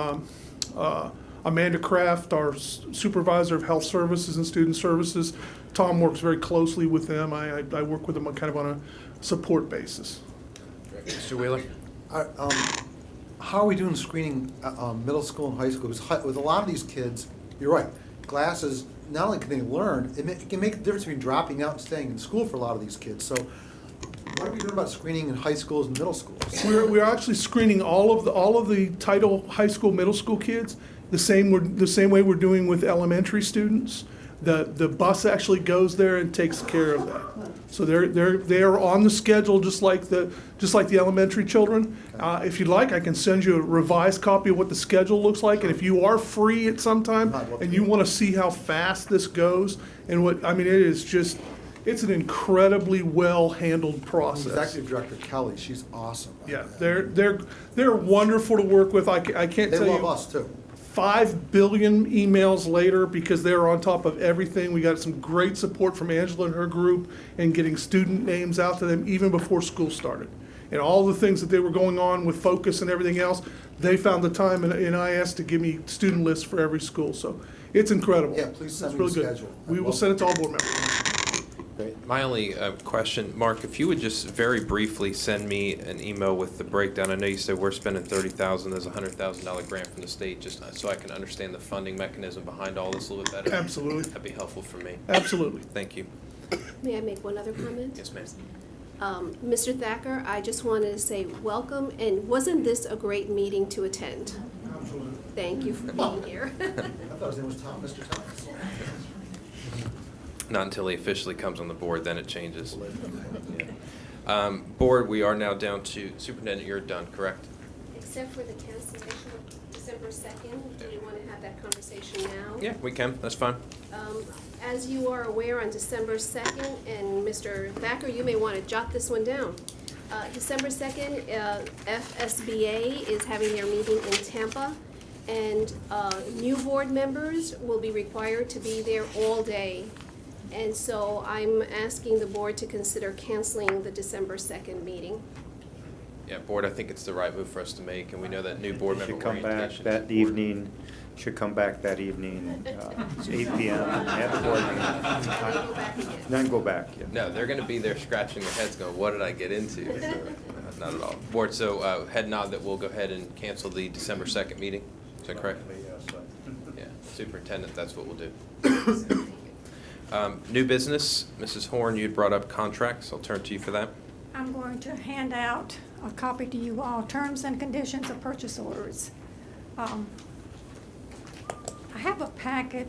Amanda Kraft, our supervisor of health services and student services. Tom works very closely with them. I work with them on a support basis. Mr. Wheeler? how are we doing screening middle school and high school? Because with a lot of these kids, you're right, glasses, not only can they learn, it can make a difference between dropping out and staying in school for a lot of these kids. So what are we doing about screening in high schools and middle schools? We're actually screening all of the title high school, middle school kids the same way we're doing with elementary students. The bus actually goes there and takes care of that. So they're on the schedule just like the elementary children. If you'd like, I can send you a revised copy of what the schedule looks like. And if you are free at some time and you want to see how fast this goes and it's an incredibly well-handled process. Executive Director Kelly, she's awesome. Yeah, they're wonderful to work with. I can't tell you. They love us too. 5 billion emails later, because they're on top of everything. We got some great support from Angela and her group in getting student names out to them even before school started. And all the things that they were going on with Focus and everything else, they found the time in IS to give me student lists for every school. So it's incredible. Yeah, please send It's me really the good. schedule. We will send it to all board members. My only question, Mark, if you would just very briefly send me an email with the breakdown. I know you said we're spending $30,000, there's a $100,000 grant from the state, just so I can understand the funding mechanism behind all this a little bit better. Absolutely. That'd be helpful for me. Absolutely. Thank you. May I make one other comment? Yes, ma'am. Mr. Thacker, I just wanted to say welcome, and wasn't this a great meeting to attend? Absolutely. Thank you for being here. I thought his name was Mr. Thomas. Not until he officially comes on the board, then it changes. Yeah. Board, we are now down to, Superintendent, you're done, correct? Except for the cancellation of December 2nd, do you want to have that conversation now? Yeah, we can, that's fine. As you are aware, on December 2nd, and Mr. Thacker, you may want to jot this one down. December 2nd, FSBA is having their meeting in Tampa, and new board members will be required to be there all day. And so I'm asking the board to consider canceling the December 2nd meeting. Yeah, board, I think it's the right move for us to make, and we know that new board member Should come back orientation. that evening, it's 8 PM, have the board meeting. Then go back, yeah. No, they're gonna be there scratching their heads going, what did I get into? So, not at all. Board, so head nod that we'll go ahead and cancel the December 2nd meeting, is that correct? Yeah, Superintendent, that's what we'll do. New business, Mrs. Horn, you had brought up contracts. I'll turn to you for that. I'm going to hand out a copy to you all, terms and conditions of purchase orders. I have a packet,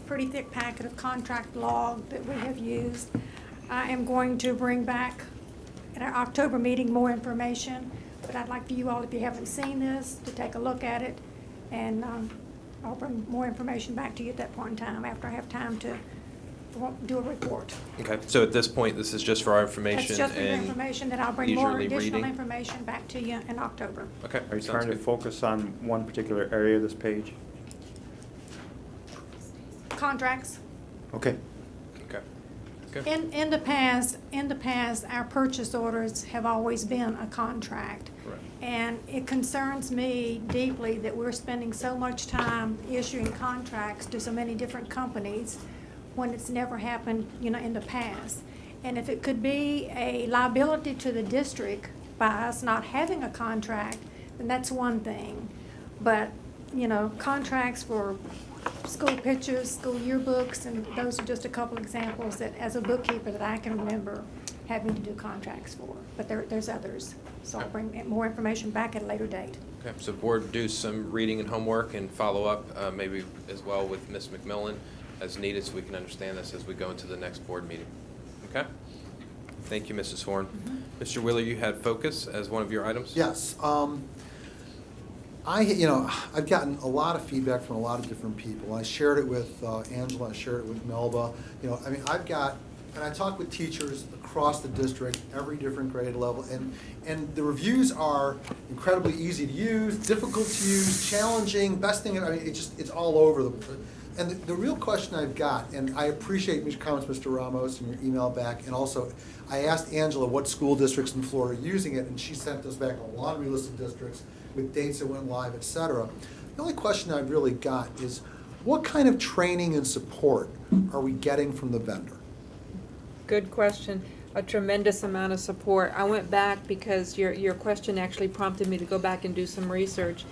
pretty thick packet of contract log that we have used. I am going to bring back at our October meeting more information, but I'd like for you all, if you haven't seen this, to take a look at it, and I'll bring more information back to you at that point in time, after I have time to do a report. Okay, so at this point, this is just for our information That's just for your and information, that I'll bring more leisurely additional reading. information back to you in October. Okay, Are you sounds trying to good. focus on one particular area of this page? Contracts. Okay. Okay. Good. In the past, our purchase orders have always been a contract. Right. And it concerns me deeply that we're spending so much time issuing contracts to so many different companies when it's never happened, in the past. And if it could be a liability to the district by us not having a contract, then that's one thing. But, contracts for school pictures, school yearbooks, and those are just a couple examples that, as a bookkeeper, that I can remember having to do contracts for. But there's others, so I'll bring more information back at a later date. Okay, so board, do some reading and homework and follow up, maybe as well with Ms. McMillan as needed, so we can understand this as we go into the next board meeting. Okay? Thank you, Mrs. Horn. Mr. Wheeler, you had focus as one of your items? Yes. I've gotten a lot of feedback from a lot of different people. I shared it with Angela, I shared it with Melba. And I talk with teachers across the district, every different grade level, and the reviews are incredibly easy to use, difficult to use, challenging, best thing, it's all over the. And the real question I've got, and I appreciate your comments, Mr. Ramos, and your email back, and also I asked Angela what school districts in Florida are using it, and she sent us back a laundry list of districts with dates that went live, et cetera. The only question I've really got is, what kind of training and support are we getting from the vendor? Good question. a tremendous amount of support. I went back because your question actually prompted me to go back and do some research.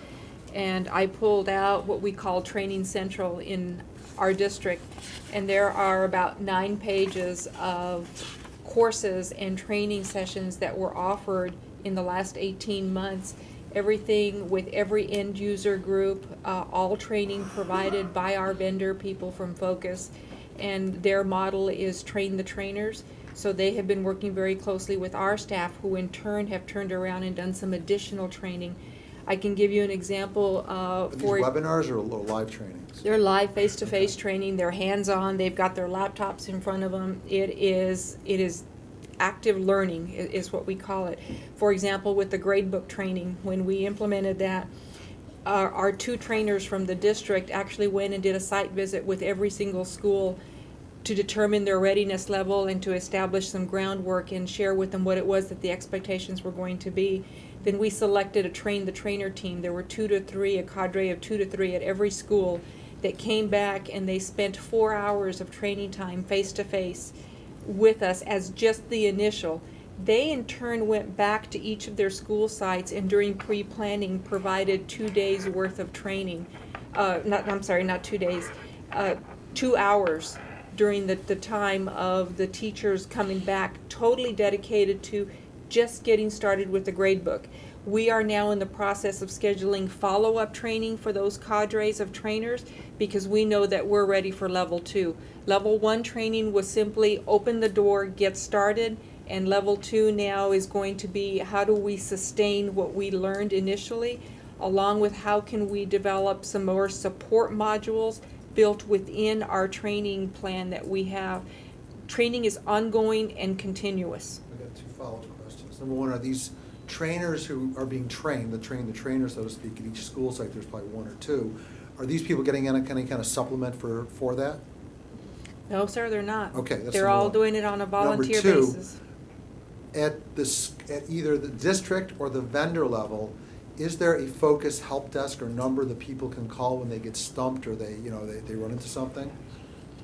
And I pulled out what we call Training Central in our district. And there are about 9 pages of courses and training sessions that were offered in the last 18 months. Everything with every end user group, all training provided by our vendor, people from Focus. And their model is train the trainers. So they have been working very closely with our staff, who in turn have turned around and done some additional training. I can give you an example Are these for webinars or live trainings? they're live face-to-face training. They're hands-on. They've got their laptops in front of them. It is active learning is what we call it. For example, with the gradebook training, when we implemented that, our 2 trainers from the district actually went and did a site visit with every single school to determine their readiness level and to establish some groundwork and share with them what it was that the expectations were going to be. Then we selected a train the trainer team. There were 2 to 3, a cadre of 2 to 3 at every school that came back, and they spent 4 hours of training time face to face with us as just the initial. They in turn went back to each of their school sites and during pre-planning provided 2 days worth of training. Not 2 days, 2 hours during the time of the teachers coming back, totally dedicated to just getting started with the gradebook. We are now in the process of scheduling follow-up training for those cadres of trainers because we know that we're ready for level 2. Level 1 training was simply open the door, get started, and level 2 now is going to be how do we sustain what we learned initially, along with how can we develop some more support modules built within our training plan that we have. Training is ongoing and continuous. I've got 2 follow-up questions. Number 1, are these trainers who are being trained, the trainers, so to speak, at each school site, there's probably 1 or 2, are these people getting any kind of supplement for that? No, sir, they're not. Okay, that's They're number all 1. doing it on a volunteer Number 2, basis. At either the district or the vendor level, is there a focus help desk or number that people can call when they get stumped or they run into something?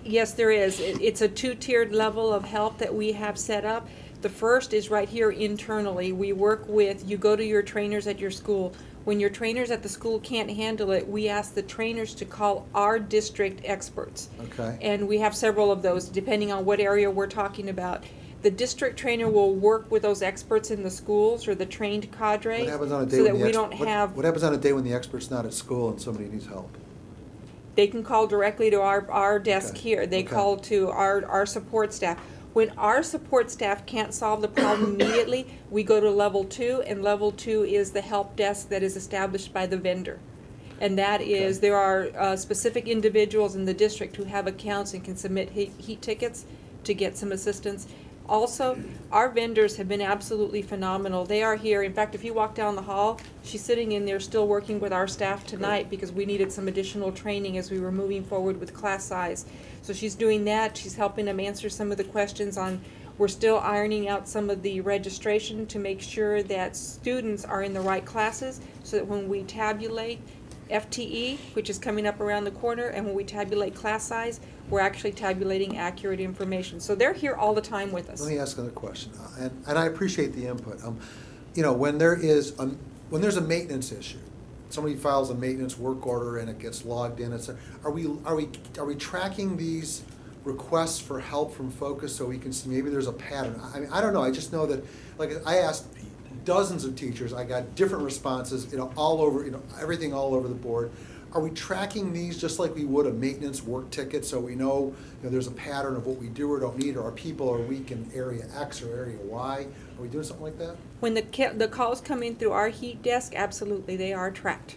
Yes, there is. It's a 2-tiered level of help that we have set up. The first is right here internally. We work with, you go to your trainers at your school. When your trainers at the school can't handle it, we ask the trainers to call our district experts. Okay. And we have several of those, depending on what area we're talking about. The district trainer will work with those experts in the schools or the trained cadre What happens on a day so when that the we ex- don't what- have. What happens on a day when the expert's not at school and somebody needs help? They can call directly to our desk Okay. here. They Okay. call to our support staff. When our support staff can't solve the problem immediately, we go to level 2, and level 2 is the help desk that is established by the vendor. And that is, there are specific individuals in the district who have accounts and can submit heat tickets to get some assistance. Also, our vendors have been absolutely phenomenal. They are here. In fact, if you walk down the hall, she's sitting in there still working with our staff tonight because we needed some additional training as we were moving forward with class size. So she's doing that. She's helping them answer some of the questions on, we're still ironing out some of the registration to make sure that students are in the right classes so that when we tabulate FTE, which is coming up around the corner, and when we tabulate class size, we're actually tabulating accurate information. So they're here all the time with us. Let me ask another question, and I appreciate the input. When there's a maintenance issue, somebody files a maintenance work order and it gets logged in, are we tracking these requests for help from Focus so we can see maybe there's a pattern? I mean, I don't know. I just know that, like, I asked dozens of teachers, I got different responses, all over, everything all over the board. Are we tracking these just like we would a maintenance work ticket so we know, there's a pattern of what we do or don't need, or our people are weak in area X or area Y? Are we doing something like that? When the calls come in through our heat desk, absolutely, they are tracked.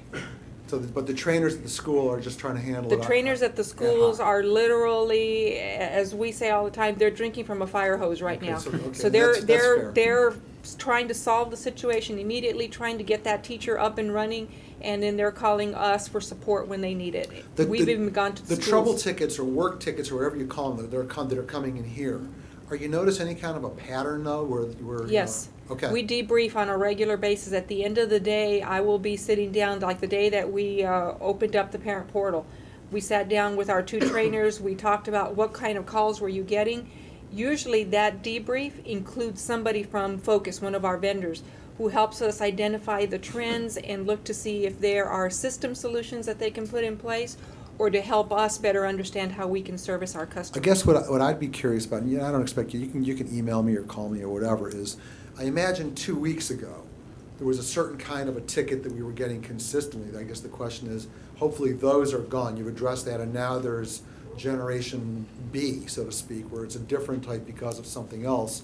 So, but the trainers at the school are just trying to handle The it. trainers at the schools are literally, as we say all the time, they're drinking from a fire hose right now. So they're that's fair. they're trying to solve the situation immediately, trying to get that teacher up and running, and then they're calling us for support when they need it. We've even gone to the schools. trouble tickets or work tickets or whatever you call them that are coming in here. Are you notice any kind of a pattern though, where Yes. Okay. We debrief on a regular basis. At the end of the day, I will be sitting down, like the day that we opened up the parent portal. We sat down with our 2 trainers. We talked about what kind of calls were you getting. Usually that debrief includes somebody from Focus, one of our vendors, who helps us identify the trends and look to see if there are system solutions that they can put in place, or to help us better understand how we can service our I customers. guess what I'd be curious about, and I don't expect you can email me or call me or whatever, is I imagine 2 weeks ago, there was a certain kind of a ticket that we were getting consistently. I guess the question is, hopefully those are gone. You've addressed that, and now there's generation B, so to speak, where it's a different type because of something else.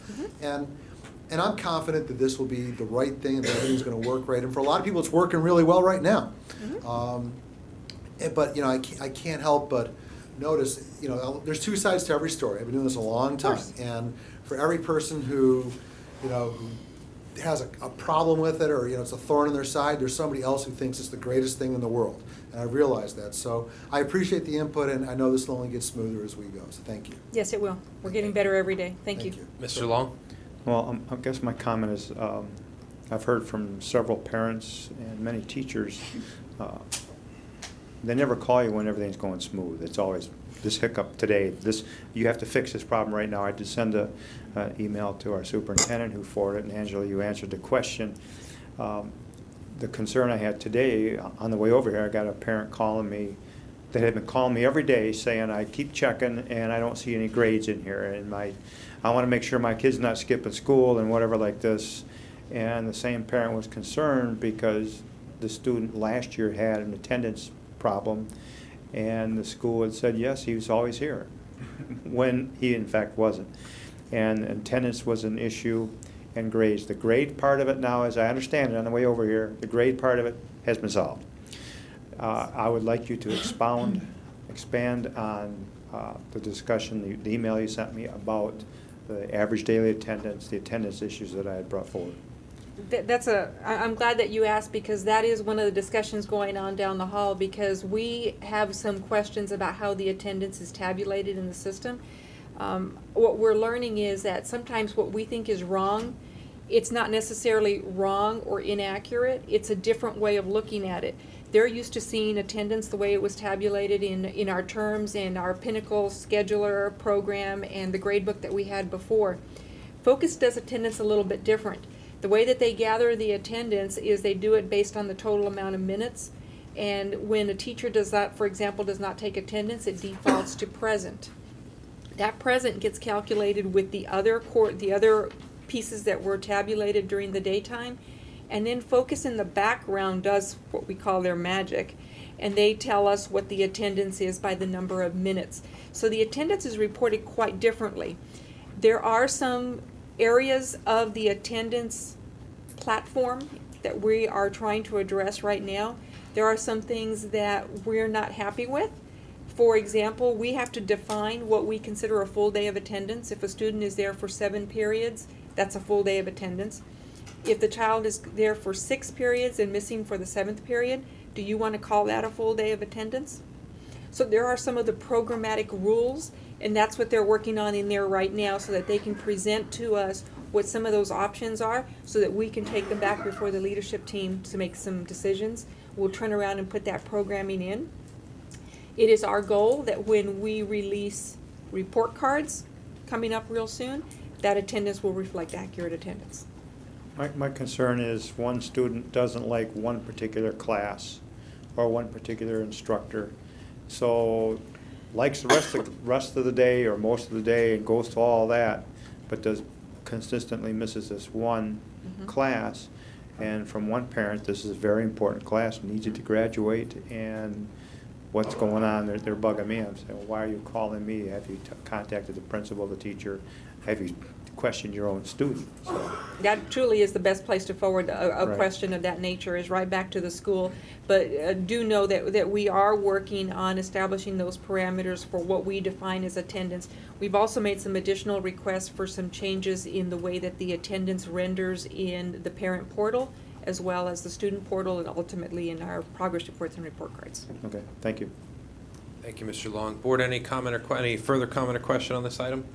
And I'm confident that this will be the right thing, and that everything's going to work right. And for a lot of people, it's working really well right now. But I can't help but notice, there's two sides to every story. I've been doing this a long time, and for every person who has a problem with it, or it's a thorn in their side, there's somebody else who thinks it's the greatest thing in the world. And I realize that. So I appreciate the input, and I know this will only get smoother as we go. So thank you. Yes, it will. We're getting better every day. Thank you. Mr. Long? Well, I guess my comment is, I've heard from several parents and many teachers, they never call you when everything's going smooth. It's always this hiccup today, you have to fix this problem right now. I did send an email to our superintendent who forwarded it, and Angela, you answered the question. The concern I had today, on the way over here, I got a parent calling me that had been calling me every day saying, I keep checking and I don't see any grades in here, and I want to make sure my kid's not skipping school and whatever like this. And the same parent was concerned because the student last year had an attendance problem, and the school had said, yes, he was always here, when he in fact wasn't. And attendance was an issue, and grades. The grade part of it now, as I understand it on the way over here, the grade part of it has been solved. I would like you to expand on the discussion, the email you sent me about the average daily attendance, the attendance issues that I had brought forward. I'm glad that you asked, because that is one of the discussions going on down the hall, because we have some questions about how the attendance is tabulated in the system. What we're learning is that sometimes what we think is wrong, it's not necessarily wrong or inaccurate, it's a different way of looking at it. They're used to seeing attendance the way it was tabulated in our terms and our Pinnacle scheduler program and the grade book that we had before. Focus does attendance a little bit different. The way that they gather the attendance is they do it based on the total amount of minutes, and when a teacher does not, for example, does not take attendance, it defaults to present. That present gets calculated with the other pieces that were tabulated during the daytime, and then Focus in the background does what we call their magic, and they tell us what the attendance is by the number of minutes. So the attendance is reported quite differently. There are some areas of the attendance platform that we are trying to address right now. There are some things that we're not happy with. For example, we have to define what we consider a full day of attendance. If a student is there for 7 periods, that's a full day of attendance. If the child is there for 6 periods and missing for the 7th period, do you want to call that a full day of attendance? So there are some of the programmatic rules, and that's what they're working on in there right now, so that they can present to us what some of those options are, so that we can take them back before the leadership team to make some decisions. We'll turn around and put that programming in. It is our goal that when we release report cards coming up real soon, that attendance will reflect accurate attendance. My concern is one student doesn't like one particular class or one particular instructor, so likes the rest of the day or most of the day and goes to all that, but consistently misses this one class. And from one parent, this is a very important class, needs it to graduate, and what's going on? They're bugging me. I'm saying, well, why are you calling me? Have you contacted the principal, the teacher? Have you questioned your own student? So. That truly is the best place to forward a Right. question of that nature, is right back to the school. But do know that we are working on establishing those parameters for what we define as attendance. We've also made some additional requests for some changes in the way that the attendance renders in the parent portal, as well as the student portal, and ultimately in our progress reports and report cards. Okay, thank you. Thank you, Mr. Long. Board, any comment or any further comment or question on this item?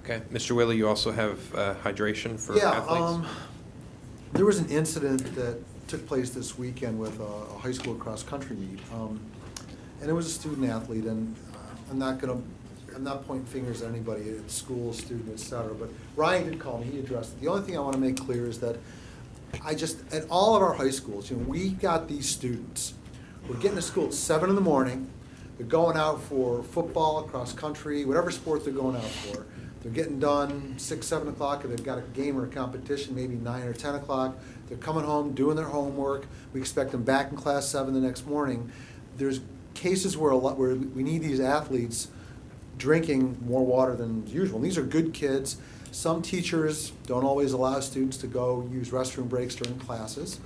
Okay, Mr. Willie, you also have hydration for athletes? There was an incident that took place this weekend with a high school cross-country meet, and it was a student athlete, and I'm not going to I'm not pointing fingers at anybody, at school, student, et cetera, but Ryan did call me, he addressed it. The only thing I want to make clear is that at all of our high schools, we got these students. We're getting to school at 7 in the morning. They're going out for football, cross country, whatever sport they're going out for. They're getting done 6, 7 o'clock, and they've got a game or a competition, maybe 9 or 10 o'clock. They're coming home, doing their homework. We expect them back in class 7 the next morning. There's cases where we need these athletes drinking more water than usual. And these are good kids. Some teachers don't always allow students to go use restroom breaks during classes.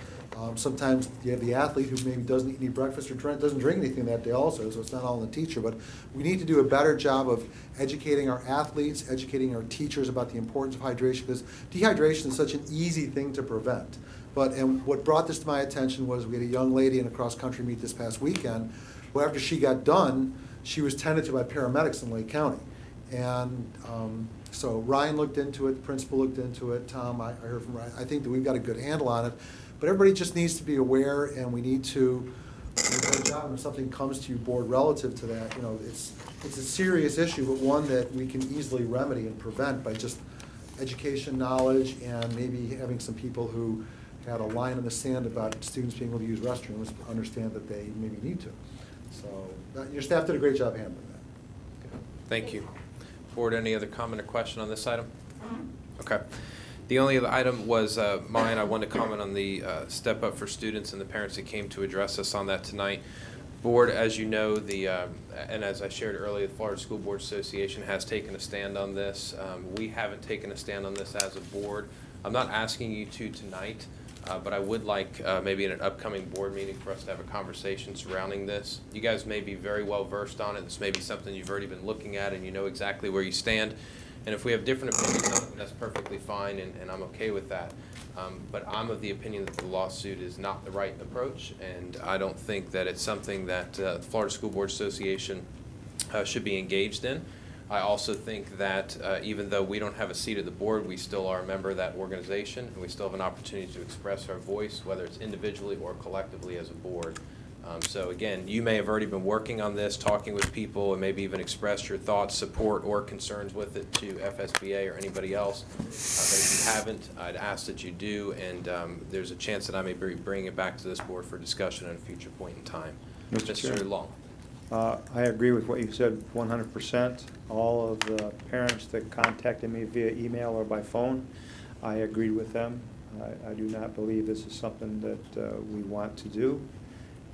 Sometimes you have the athlete who maybe doesn't eat any breakfast or doesn't drink anything that day also, so it's not all on the teacher. But we need to do a better job of educating our athletes, educating our teachers about the importance of hydration, because dehydration is such an easy thing to prevent. And what brought this to my attention was we had a young lady in a cross-country meet this past weekend, who after she got done, she was tended to by paramedics in Lake County. And so Ryan looked into it, the principal looked into it, Tom, I heard from Ryan. I think that we've got a good handle on it. But everybody just needs to be aware, and we need to do a better job. And if something comes to you, board, relative to that, it's a serious issue, but one that we can easily remedy and prevent by just education, knowledge, and maybe having some people who had a line in the sand about students being able to use restrooms understand that they maybe need to. So your staff did a great job handling that. Thank you. Board, any other comment or question on this item? Okay. The only other item was mine. I wanted to comment on the Step Up for Students and the parents that came to address us on that tonight. Board, as you know, and as I shared earlier, the Florida School Board Association has taken a stand on this. We haven't taken a stand on this as a board. I'm not asking you to tonight, but I would like maybe in an upcoming board meeting for us to have a conversation surrounding this. You guys may be very well versed on it. This may be something you've already been looking at and you know exactly where you stand. And if we have different opinions on it, that's perfectly fine, and I'm okay with that. But I'm of the opinion that the lawsuit is not the right approach, and I don't think that it's something that the Florida School Board Association should be engaged in. I also think that even though we don't have a seat at the board, we still are a member of that organization, and we still have an opportunity to express our voice, whether it's individually or collectively as a board. So again, you may have already been working on this, talking with people, and maybe even expressed your thoughts, support, or concerns with it to FSBA or anybody else. But if you haven't, I'd ask that you do, and there's a chance that I may be bringing it back to this board for discussion at a future point in time. Mr. Chair. Mr. Long. I agree with what you said 100%. All of the parents that contacted me via email or by phone, I agreed with them. I do not believe this is something that we want to do.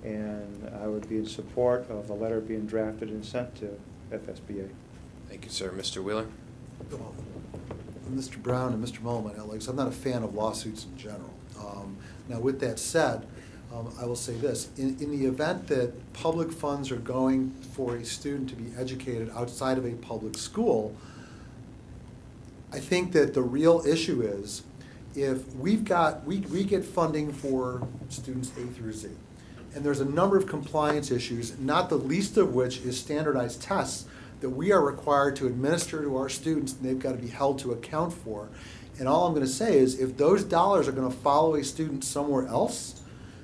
And I would be in support of a letter being drafted and sent to FSBA. Thank you, sir. Mr. Wheeler? Mr. Brown and Mr. Mullen, I'm not a fan of lawsuits in general. Now, with that said, I will say this. In the event that public funds are going for a student to be educated outside of a public school, I think that the real issue is if we get funding for students A through Z, and there's a number of compliance issues, not the least of which is standardized tests that we are required to administer to our students, and they've got to be held to account for. And all I'm going to say is if those dollars are going to follow a student somewhere else,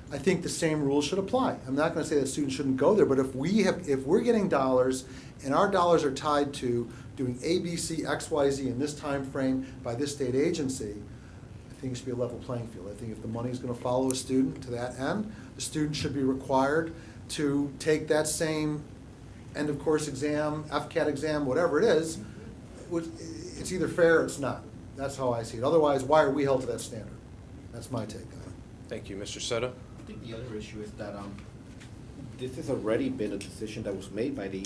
I think the same rules should apply. I'm not going to say that students shouldn't go there, but if we're getting dollars and our dollars are tied to doing A, B, C, X, Y, Z in this time frame by this state agency, I think it should be a level playing field. I think if the money is going to follow a student to that end, the student should be required to take that same end of course exam, FCAT exam, whatever it is. It's either fair or it's not. That's how I see it. Otherwise, why are we held to that standard? That's my take on it. Thank you. Mr. Soto? I think the other issue is that this has already been a decision that was made by the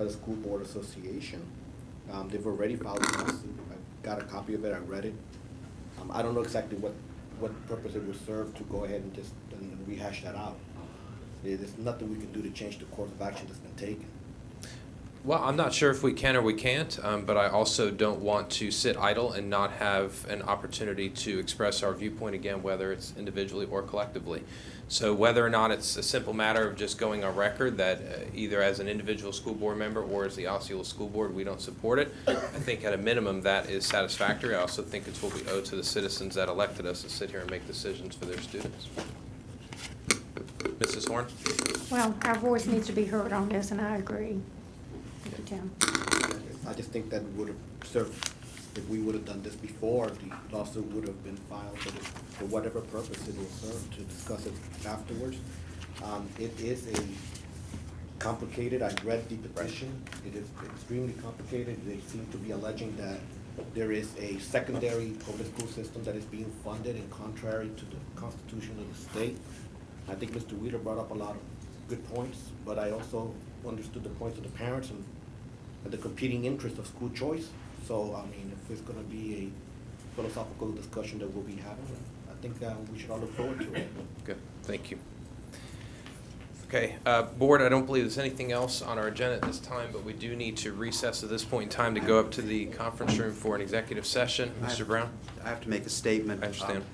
School Board Association. They've already filed a lawsuit. I got a copy of it. I read it. I don't know exactly what purpose it would serve to go ahead and just rehash that out. There's nothing we can do to change the course of action that's been taken. Well, I'm not sure if we can or we can't, but I also don't want to sit idle and not have an opportunity to express our viewpoint again, whether it's individually or collectively. So whether or not it's a simple matter of just going on record that either as an individual school board member or as the Osceola School Board, we don't support it, I think at a minimum that is satisfactory. I also think it's what we owe to the citizens that elected us to sit here and make decisions for their students. Mrs. Horn? Well, our voice needs to be heard on this, and I agree. Tim. I just think that would have served, if we would have done this before, the lawsuit would have been filed for whatever purpose it will serve, to discuss it afterwards. It is a complicated, I read the petition, it is extremely complicated. They seem to be alleging that there is a secondary public school system that is being funded and contrary to the constitution of the state. I think Mr. Wheeler brought up a lot of good points, but I also understood the points of the parents and the competing interests of school choice. So, I mean, if it's gonna be a philosophical discussion that we'll be having, I think we should all look forward to it. Good, thank you. Okay, Board, I don't believe there's anything else on our agenda at this time, but we do need to recess at this point in time to go up to the conference room for an executive session. Mr. Brown? I have to make a statement. I understand.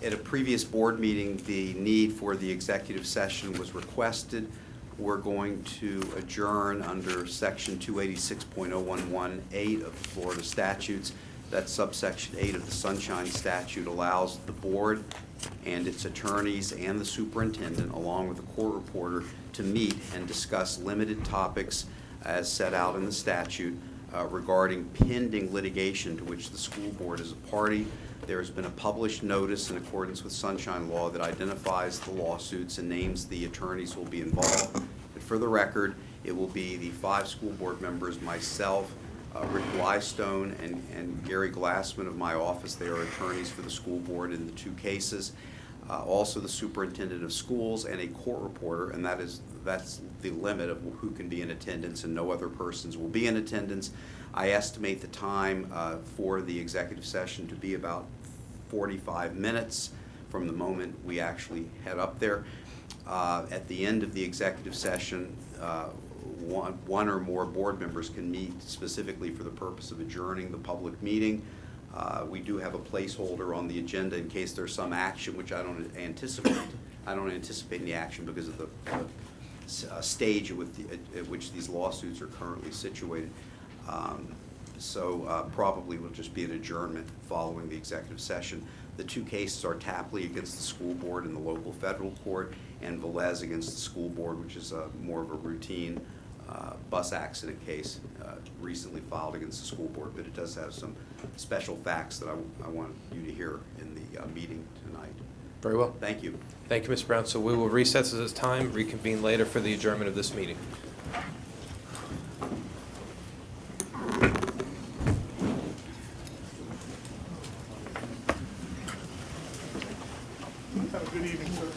At a previous board meeting, the need for the executive session was requested. We're going to adjourn under section 286.011(8) of the Florida statutes. That subsection 8 of the Sunshine Statute allows the board and its attorneys and the superintendent, along with the court reporter, to meet and discuss limited topics as set out in the statute regarding pending litigation to which the school board is a party. There has been a published notice in accordance with Sunshine Law that identifies the lawsuits and names the attorneys who will be involved. But for the record, it will be the 5 school board members, myself, Rick Blystone, and Gary Glassman of my office. They are attorneys for the school board in the 2 cases. Also the superintendent of schools and a court reporter, and that's the limit of who can be in attendance, and no other persons will be in attendance. I estimate the time for the executive session to be about 45 minutes from the moment we actually head up there. At the end of the executive session, one or more board members can meet specifically for the purpose of adjourning the public meeting. We do have a placeholder on the agenda in case there's some action, which I don't anticipate. I don't anticipate any action because of the stage at which these lawsuits are currently situated. So probably will just be an adjournment following the executive session. The 2 cases are Tapley against the school board in the local federal court, and Velez against the school board, which is more of a routine bus accident case recently filed against the school board, but it does have some special facts that I want you to hear in the meeting tonight. Very well. Thank you. Thank you, Mr. Brown. So we will recess at this time, reconvene later for the adjournment of this meeting. Have a good evening, sir.